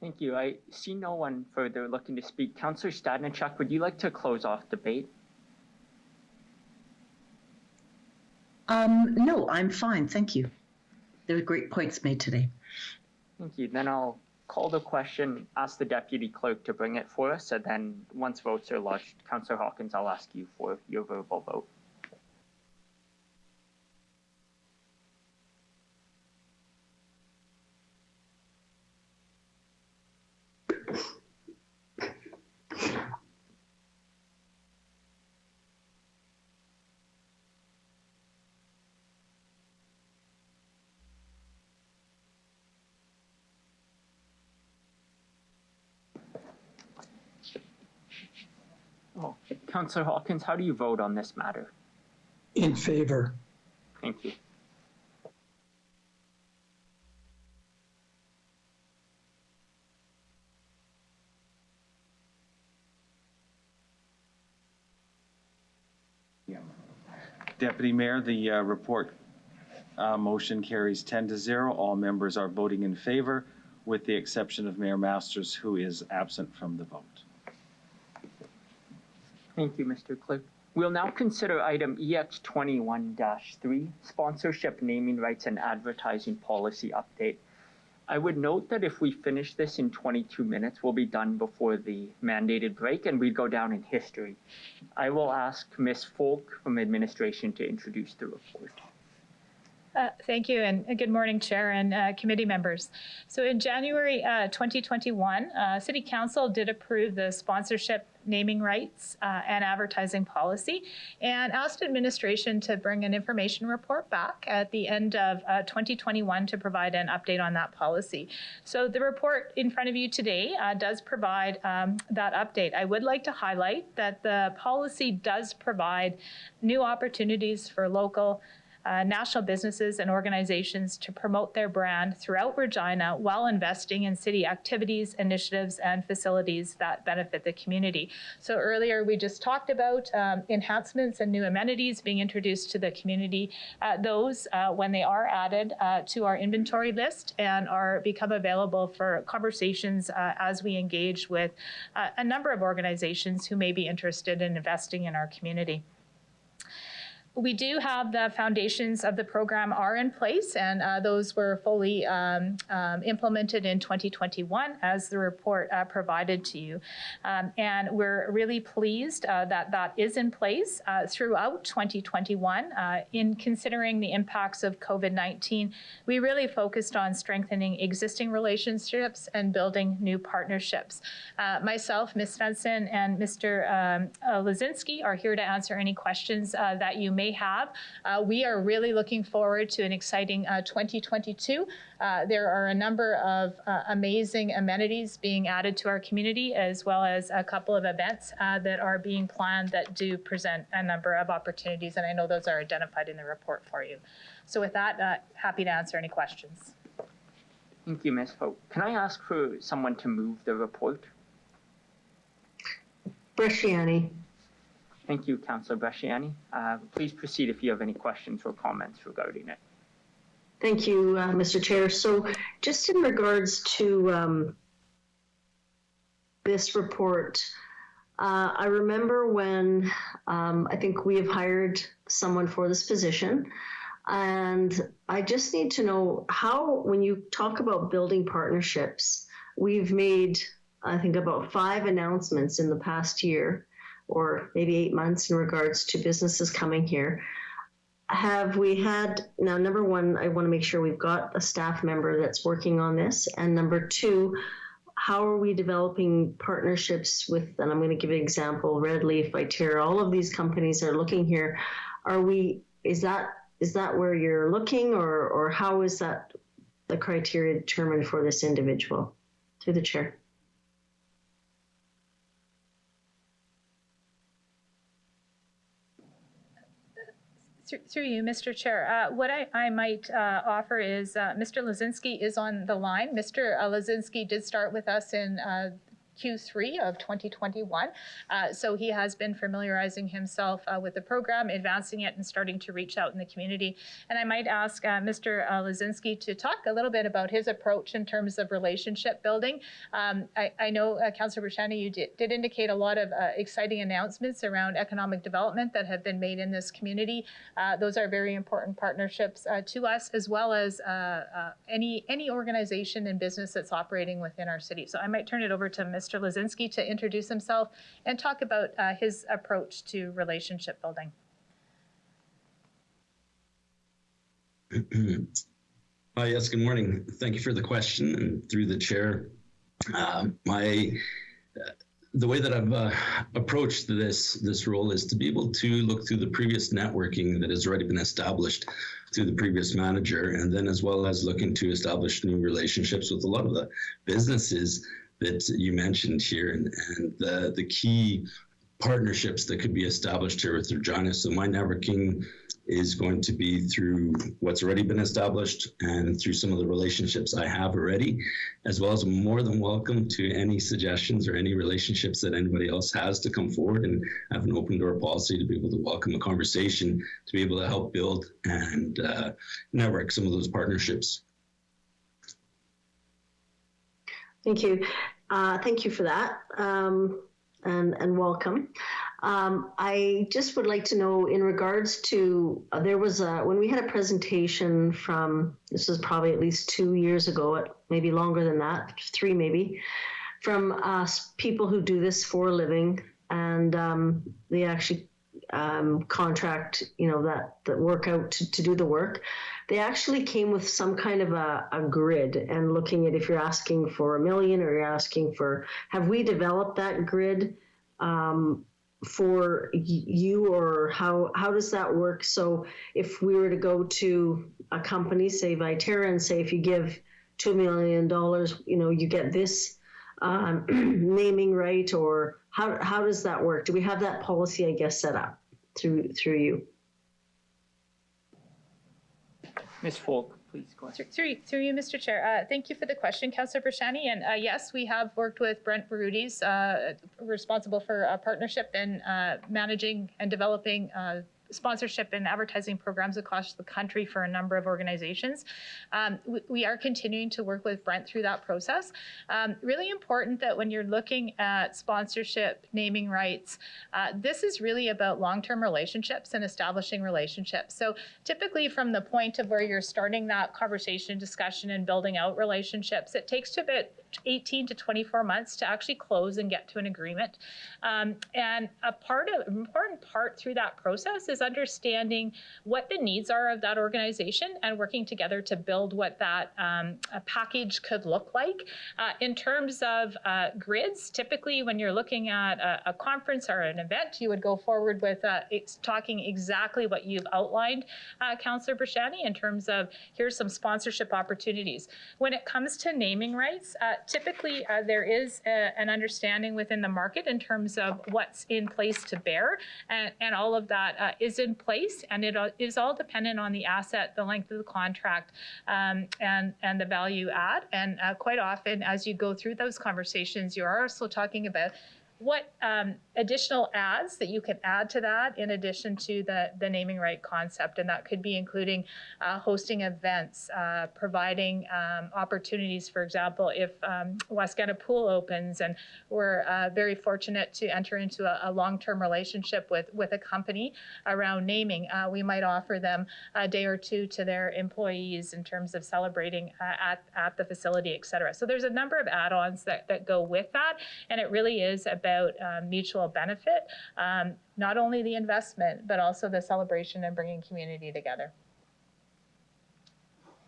Thank you. I see no one further looking to speak. Councillor Stadnichuk, would you like to close off debate?
No, I'm fine. Thank you. There were great points made today.
Thank you. Then I'll call the question, ask the Deputy Clerk to bring it for us, and then once votes are lodged, Councillor Hawkins, I'll ask you for your verbal vote. Oh, Councillor Hawkins, how do you vote on this matter?
In favor.
Thank you.
Yeah. Deputy Mayor, the report motion carries 10-0. All members are voting in favor, with the exception of Mayor Masters, who is absent from the vote.
Thank you, Mr. Clerk. We'll now consider item EX21-3, Sponsorship, Naming Rights, and Advertising Policy Update. I would note that if we finish this in 22 minutes, we'll be done before the mandated break, and we go down in history. I will ask Ms. Folk from administration to introduce the report.
Thank you, and good morning, Chair and committee members. So in January 2021, City Council did approve the sponsorship, naming rights, and advertising policy, and asked administration to bring an information report back at the end of 2021 to provide an update on that policy. So the report in front of you today does provide that update. I would like to highlight that the policy does provide new opportunities for local national businesses and organizations to promote their brand throughout Regina while investing in city activities, initiatives, and facilities that benefit the community. So earlier we just talked about enhancements and new amenities being introduced to the community. Those, when they are added to our inventory list and become available for conversations as we engage with a number of organizations who may be interested in investing in our community. We do have the foundations of the program are in place, and those were fully implemented in 2021 as the report provided to you. And we're really pleased that that is in place throughout 2021. In considering the impacts of COVID-19, we really focused on strengthening existing relationships and building new partnerships. Myself, Ms. Svensson, and Mr. Lazinski are here to answer any questions that you may have. We are really looking forward to an exciting 2022. There are a number of amazing amenities being added to our community, as well as a couple of events that are being planned that do present a number of opportunities, and I know those are identified in the report for you. So with that, happy to answer any questions.
Thank you, Ms. Folk. Can I ask for someone to move the report?
Bresciani.
Thank you, Councillor Bresciani. Please proceed if you have any questions or comments regarding it.
Thank you, Mr. Chair. So just in regards to this report, I remember when I think we have hired someone for this position, and I just need to know how, when you talk about building partnerships, we've made, I think, about 5 announcements in the past year, or maybe 8 months, in regards to businesses coming here. Have we had, now number one, I want to make sure we've got a staff member that's working on this, and number two, how are we developing partnerships with, and I'm going to give an example, Red Leaf, Viterra, all of these companies are looking here. Is that where you're looking, or how is that the criteria determined for this individual? Through the chair.
Through you, Mr. Chair. What I might offer is Mr. Lazinski is on the line. Mr. Lazinski did start with us in Q3 of 2021. So he has been familiarizing himself with the program, advancing it, and starting to reach out in the community. And I might ask Mr. Lazinski to talk a little bit about his approach in terms of relationship building. I know, Councillor Bresciani, you did indicate a lot of exciting announcements around economic development that have been made in this community. Those are very important partnerships to us, as well as any organization and business that's operating within our city. So I might turn it over to Mr. Lazinski to introduce himself and talk about his approach to relationship building.
Yes, good morning. Thank you for the question, and through the chair. The way that I've approached this role is to be able to look through the previous networking that has already been established through the previous manager, and then as well as looking to establish new relationships with a lot of the businesses that you mentioned here, and the key partnerships that could be established here with Regina. So my networking is going to be through what's already been established and through some of the relationships I have already, as well as more than welcome to any suggestions or any relationships that anybody else has to come forward, and have an open door policy to be able to welcome a conversation, to be able to help build and network some of those partnerships.
Thank you. Thank you for that, and welcome. I just would like to know, in regards to, there was when we had a presentation from, this was probably at least 2 years ago, maybe longer than that, 3 maybe, from people who do this for a living, and they actually contract, that work out to do the work. They actually came with some kind of a grid, and looking at if you're asking for $1 million or you're asking for, have we developed that grid for you, or how does that work? So if we were to go to a company, say Viterra, and say, if you give $2 million, you get this naming right, or how does that work? Do we have that policy, I guess, set up through you?
Ms. Folk, please go ahead.
Through you, Mr. Chair. Thank you for the question, Councillor Bresciani. And yes, we have worked with Brent Barutis, responsible for a partnership and managing and developing sponsorship and advertising programs across the country for a number of organizations. We are continuing to work with Brent through that process. Really important that when you're looking at sponsorship, naming rights, this is really about long-term relationships and establishing relationships. So typically from the point of where you're starting that conversation, discussion, and building out relationships, it takes to about 18 to 24 months to actually close and get to an agreement. And an important part through that process is understanding what the needs are of that organization and working together to build what that package could look like. In terms of grids, typically when you're looking at a conference or an event, you would go forward with talking exactly what you've outlined, Councillor Brashani, in terms of here's some sponsorship opportunities. When it comes to naming rights, typically there is an understanding within the market in terms of what's in place to bear, and all of that is in place, and it is all dependent on the asset, the length of the contract, and the value add. And quite often, as you go through those conversations, you are also talking about what additional adds that you can add to that in addition to the naming right concept. And that could be including hosting events, providing opportunities. For example, if Wascana Pool opens and we're very fortunate to enter into a long-term relationship with a company around naming, we might offer them a day or two to their employees in terms of celebrating at the facility, et cetera. So there's a number of add-ons that go with that, and it really is about mutual benefit, not only the investment, but also the celebration and bringing community together.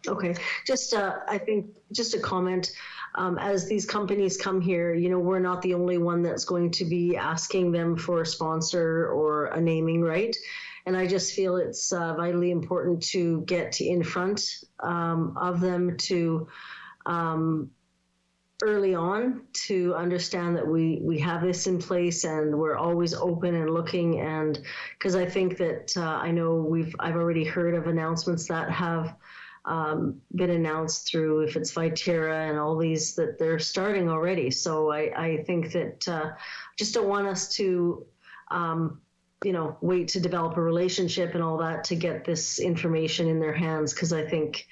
Okay, just I think just a comment, as these companies come here, you know, we're not the only one that's going to be asking them for a sponsor or a naming right. And I just feel it's vitally important to get in front of them to early on to understand that we have this in place and we're always open and looking. And because I think that I know I've already heard of announcements that have been announced through, if it's Viterra and all these, that they're starting already. So I think that just don't want us to you know, wait to develop a relationship and all that to get this information in their hands, because I think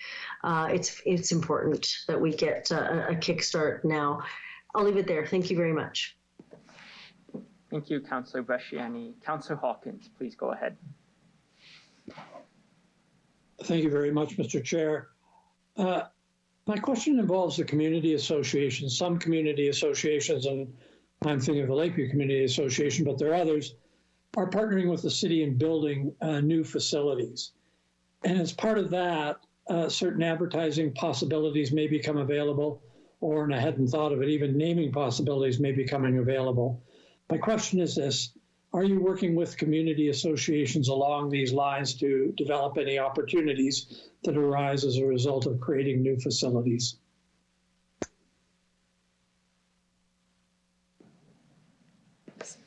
it's important that we get a kickstart now. I'll leave it there. Thank you very much.
Thank you, Councillor Brasciani. Councillor Hawkins, please go ahead.
Thank you very much, Mr. Chair. My question involves the community associations. Some community associations, and I'm thinking of the Lakeview Community Association, but there are others, are partnering with the city in building new facilities. And as part of that, certain advertising possibilities may become available, or, and I hadn't thought of it, even naming possibilities may be coming available. My question is this: are you working with community associations along these lines to develop any opportunities that arise as a result of creating new facilities?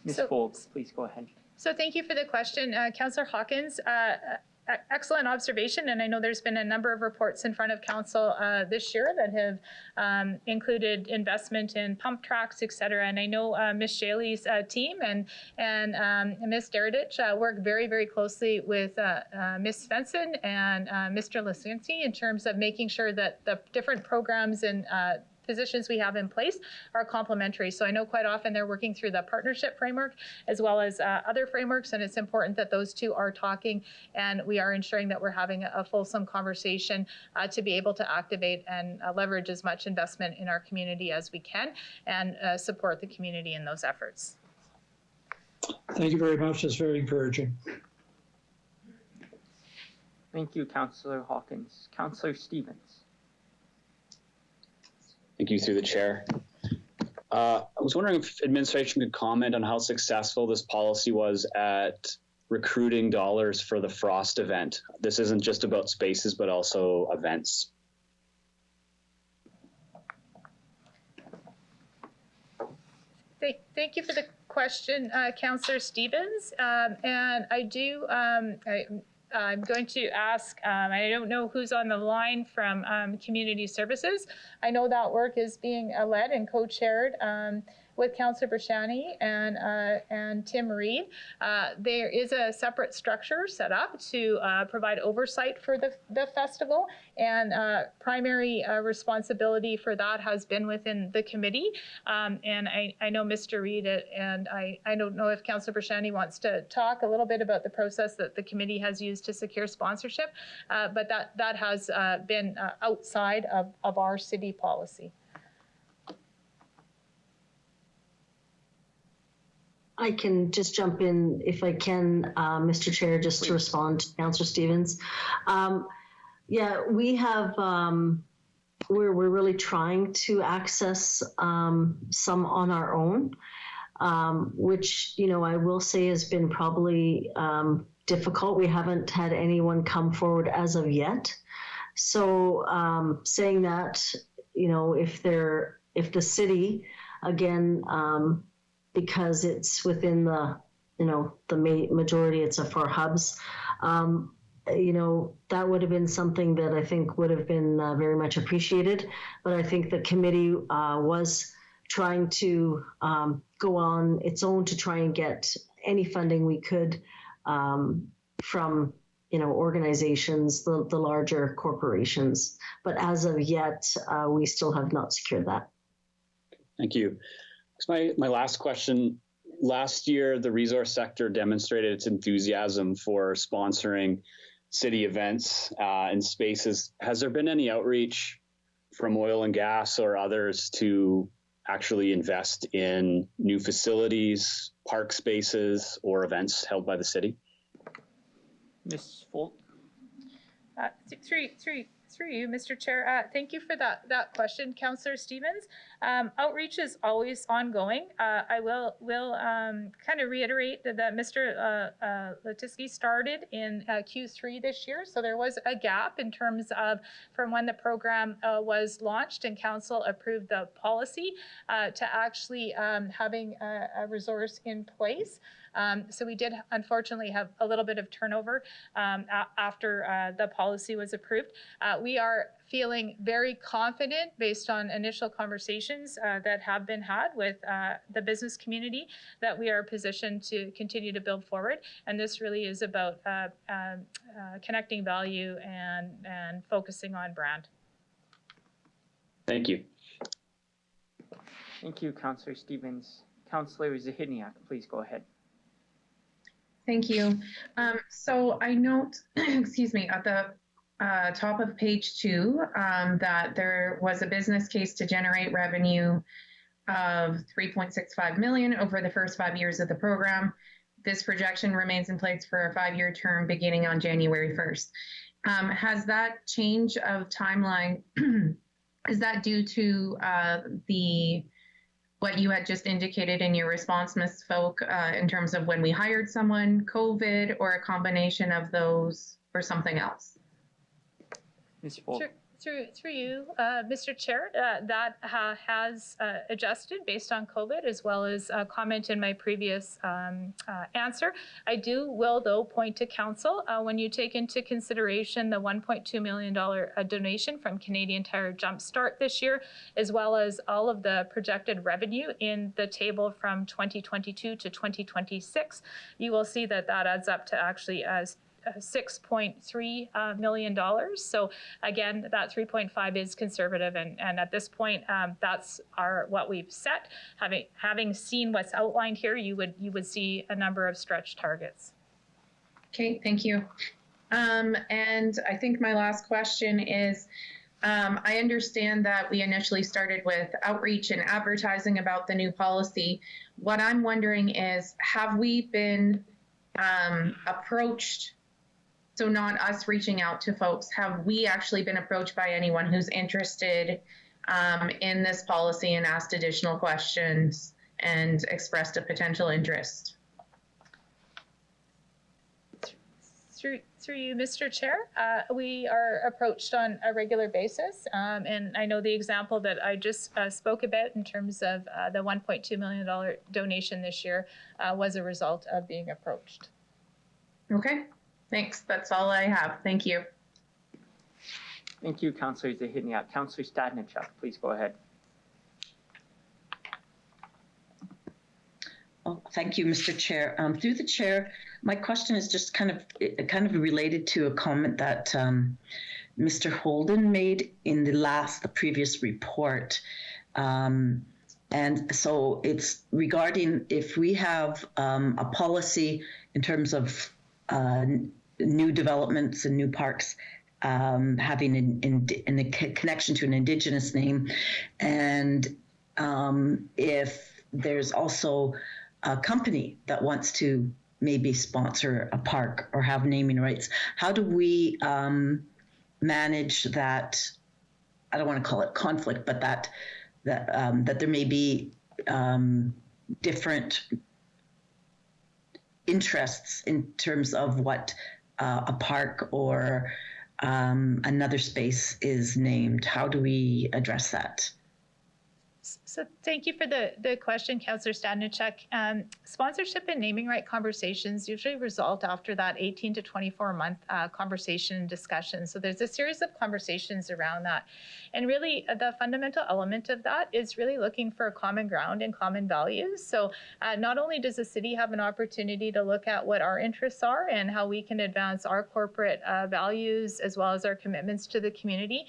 Ms. Folks, please go ahead.
So thank you for the question, Councillor Hawkins. Excellent observation, and I know there's been a number of reports in front of council this year that have included investment in pump tracks, et cetera. And I know Ms. Shaley's team and Ms. Deredich work very, very closely with Ms. Svensson and Mr. Lisinski in terms of making sure that the different programs and positions we have in place are complementary. So I know quite often they're working through the partnership framework as well as other frameworks, and it's important that those two are talking, and we are ensuring that we're having a fulsome conversation to be able to activate and leverage as much investment in our community as we can and support the community in those efforts.
Thank you very much. That's very encouraging.
Thank you, Councillor Hawkins. Councillor Stevens.
Thank you, through the chair. I was wondering if administration could comment on how successful this policy was at recruiting dollars for the Frost event. This isn't just about spaces, but also events.
Thank you for the question, Councillor Stevens. And I do, I'm going to ask, I don't know who's on the line from Community Services. I know that work is being led and co-chaired with Councillor Bershani and Tim Reed. There is a separate structure set up to provide oversight for the festival, and primary responsibility for that has been within the committee. And I know Mr. Reed, and I don't know if Councillor Bershani wants to talk a little bit about the process that the committee has used to secure sponsorship, but that has been outside of our city policy.
I can just jump in if I can, Mr. Chair, just to respond to Councillor Stevens. Yeah, we have, we're really trying to access some on our own, which, you know, I will say has been probably difficult. We haven't had anyone come forward as of yet. So saying that, you know, if the city, again, because it's within the, you know, the majority, it's for hubs, you know, that would have been something that I think would have been very much appreciated. But I think the committee was trying to go on its own to try and get any funding we could from, you know, organizations, the larger corporations. But as of yet, we still have not secured that.
Thank you. My last question. Last year, the resource sector demonstrated its enthusiasm for sponsoring city events and spaces. Has there been any outreach from oil and gas or others to actually invest in new facilities, park spaces, or events held by the city?
Ms. Folk?
Through you, Mr. Chair. Thank you for that question, Councillor Stevens. Outreach is always ongoing. I will kind of reiterate that Mr. Letiski started in Q3 this year, so there was a gap in terms of from when the program was launched and Council approved the policy to actually having a resource in place. So we did unfortunately have a little bit of turnover after the policy was approved. We are feeling very confident based on initial conversations that have been had with the business community that we are positioned to continue to build forward. And this really is about connecting value and focusing on brand.
Thank you.
Thank you, Councillor Stevens. Councillor Zahidniak, please go ahead.
Thank you. So I note, excuse me, at the top of page 2 that there was a business case to generate revenue of $3.65 million over the first 5 years of the program. This projection remains in place for a 5-year term beginning on January 1st. Has that change of timeline, is that due to what you had just indicated in your response, Ms. Folk, in terms of when we hired someone, COVID, or a combination of those, or something else?
Ms. Folk.
Sure. Through you, Mr. Chair, that has adjusted based on COVID, as well as a comment in my previous answer. I will though point to Council when you take into consideration the $1.2 million donation from Canadian Tire Jumpstart this year, as well as all of the projected revenue in the table from 2022 to 2026. You will see that adds up to actually as $6.3 million. So again, that 3.5 is conservative, and at this point, that's what we've set. Having seen what's outlined here, you would see a number of stretch targets.
Okay, thank you. And I think my last question is, I understand that we initially started with outreach and advertising about the new policy. What I'm wondering is, have we been approached? So not us reaching out to folks, have we actually been approached by anyone who's interested in this policy and asked additional questions and expressed a potential interest?
Through you, Mr. Chair, we are approached on a regular basis, and I know the example that I just spoke about in terms of the $1.2 million donation this year was a result of being approached.
Okay. Thanks. That's all I have. Thank you.
Thank you, Councillor Zahidniak. Councillor Stadnichuk, please go ahead.
Oh, thank you, Mr. Chair. Through the chair, my question is just kind of related to a comment that Mr. Holden made in the previous report. And so it's regarding if we have a policy in terms of new developments and new parks having in a connection to an Indigenous name, and if there's also a company that wants to maybe sponsor a park or have naming rights, how do we manage that? I don't want to call it conflict, but that there may be different interests in terms of what a park or another space is named. How do we address that?
So thank you for the question, Councillor Stadnichuk. Sponsorship and naming right conversations usually result after that 18 to 24 month conversation and discussion. So there's a series of conversations around that. And really the fundamental element of that is really looking for common ground and common values. So not only does the city have an opportunity to look at what our interests are and how we can advance our corporate values as well as our commitments to the community,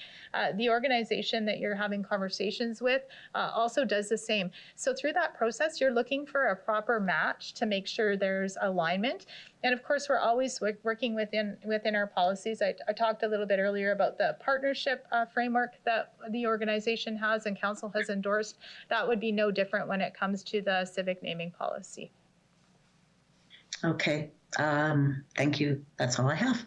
the organization that you're having conversations with also does the same. So through that process, you're looking for a proper match to make sure there's alignment. And of course, we're always working within our policies. I talked a little bit earlier about the partnership framework that the organization has and council has endorsed. That would be no different when it comes to the civic naming policy.
Okay, thank you. That's all I have.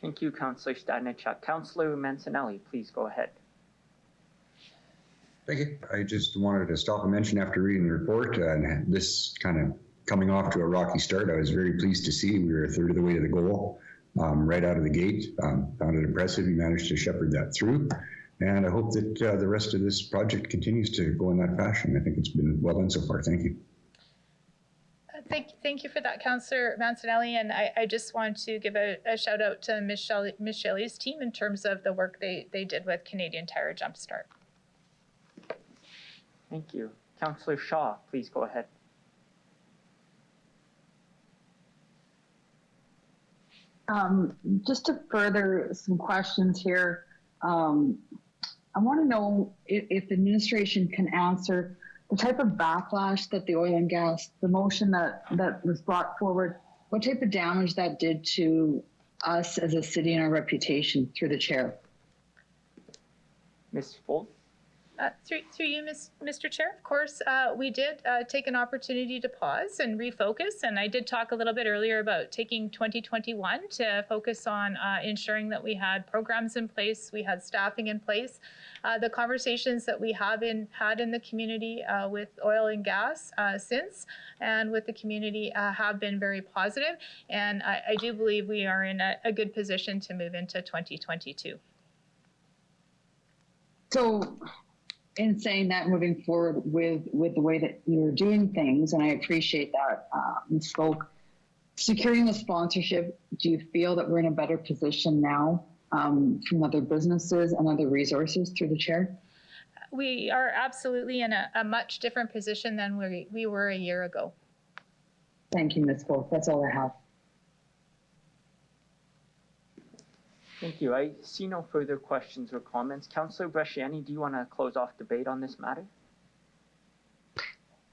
Thank you, Councillor Stadnichuk. Councillor Mancinelli, please go ahead.
Thank you. I just wanted to stop and mention after reading the report and this kind of coming off to a rocky start, I was very pleased to see we were a third of the way to the goal right out of the gate. Found it impressive. You managed to shepherd that through. And I hope that the rest of this project continues to go in that fashion. I think it's been well done so far. Thank you.
Thank you for that, Councillor Mancinelli. And I just want to give a shout out to Ms. Shelley's team in terms of the work they did with Canadian Tire Jumpstart.
Thank you. Councillor Shaw, please go ahead.
Just to further some questions here, I want to know if the administration can answer the type of backlash that the oil and gas, the motion that was brought forward, what type of damage that did to us as a city and our reputation, through the chair.
Ms. Folt?
Through you, Mr. Chair, of course, we did take an opportunity to pause and refocus. And I did talk a little bit earlier about taking 2021 to focus on ensuring that we had programs in place, we had staffing in place. The conversations that we have had in the community with oil and gas since and with the community have been very positive. And I do believe we are in a good position to move into 2022.
So, in saying that, moving forward with the way that you're doing things, and I appreciate that, Ms. Folk, securing the sponsorship, do you feel that we're in a better position now from other businesses and other resources through the chair?
We are absolutely in a much different position than we were a year ago.
Thank you, Ms. Folk. That's all I have.
Thank you. I see no further questions or comments. Councillor Bresciani, do you want to close off debate on this matter?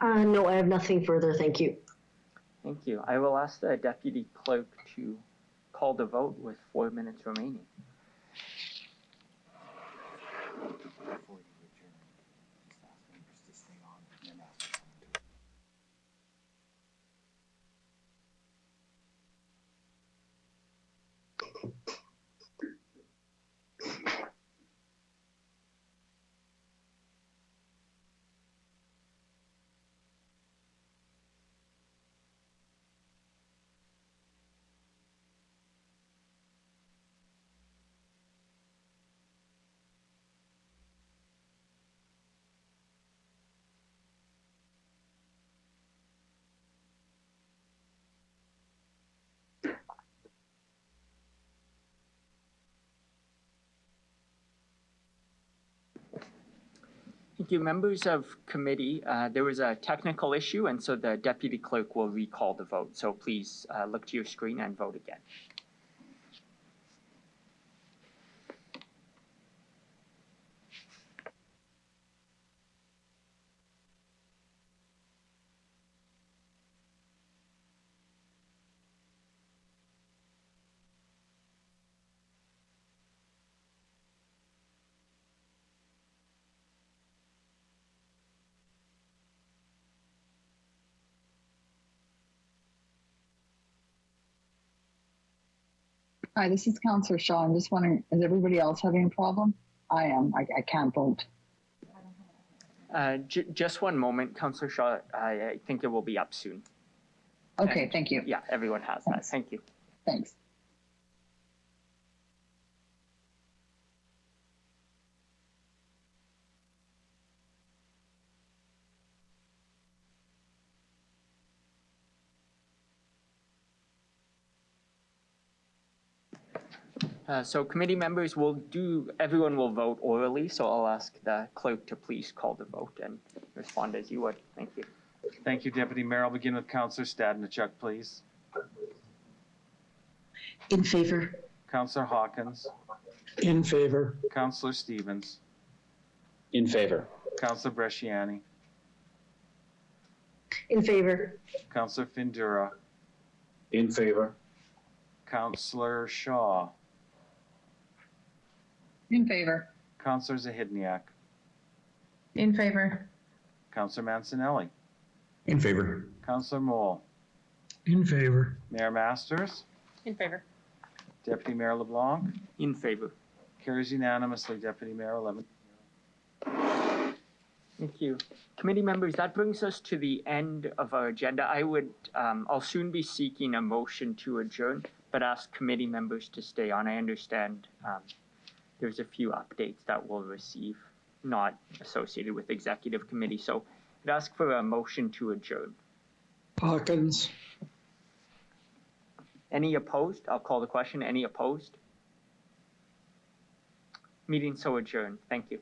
No, I have nothing further. Thank you.
Thank you. I will ask the Deputy Clerk to call the vote with 4 minutes remaining. Thank you. Members of committee, there was a technical issue, and so the deputy clerk will recall the vote. So please look to your screen and vote again.
Hi, this is Councillor Shaw. I'm just wondering, is everybody else having a problem? I am. I can't vote.
Just one moment, Councillor Shaw. I think it will be up soon.
Okay,
and,
thank you.
Yeah, everyone has
Thanks.
that. Thank you.
Thanks.
So committee members will everyone will vote orally, so I'll ask the clerk to please call the vote and respond as you would. Thank you.
Thank you, Deputy Mayor. I'll begin with Councillor Stadnichuk, please.
In favor.
Councillor Hawkins.
In favor.
Councillor Stevens.
In favor.
Councillor Bresciani.
In favor.
Councillor Findura.
In favor.
Councillor Shaw.
In favor.
Councillor Zahidniak.
In favor.
Councillor Mancinelli.
In favor.
Councillor Mole.
In favor.
Mayor Masters.
In favor.
Deputy Mayor LeBlanc.
In favor.
Carries unanimously, Deputy Mayor 11.
Thank you. Committee members, that brings us to the end of our agenda. I'll soon be seeking a motion to adjourn, but ask committee members to stay on. I understand there's a few updates that we'll receive, not associated with executive committee. So I'd ask for a motion to adjourn.
Hawkins.
Any opposed? I'll call the question. Any opposed? Meeting so adjourned. Thank you.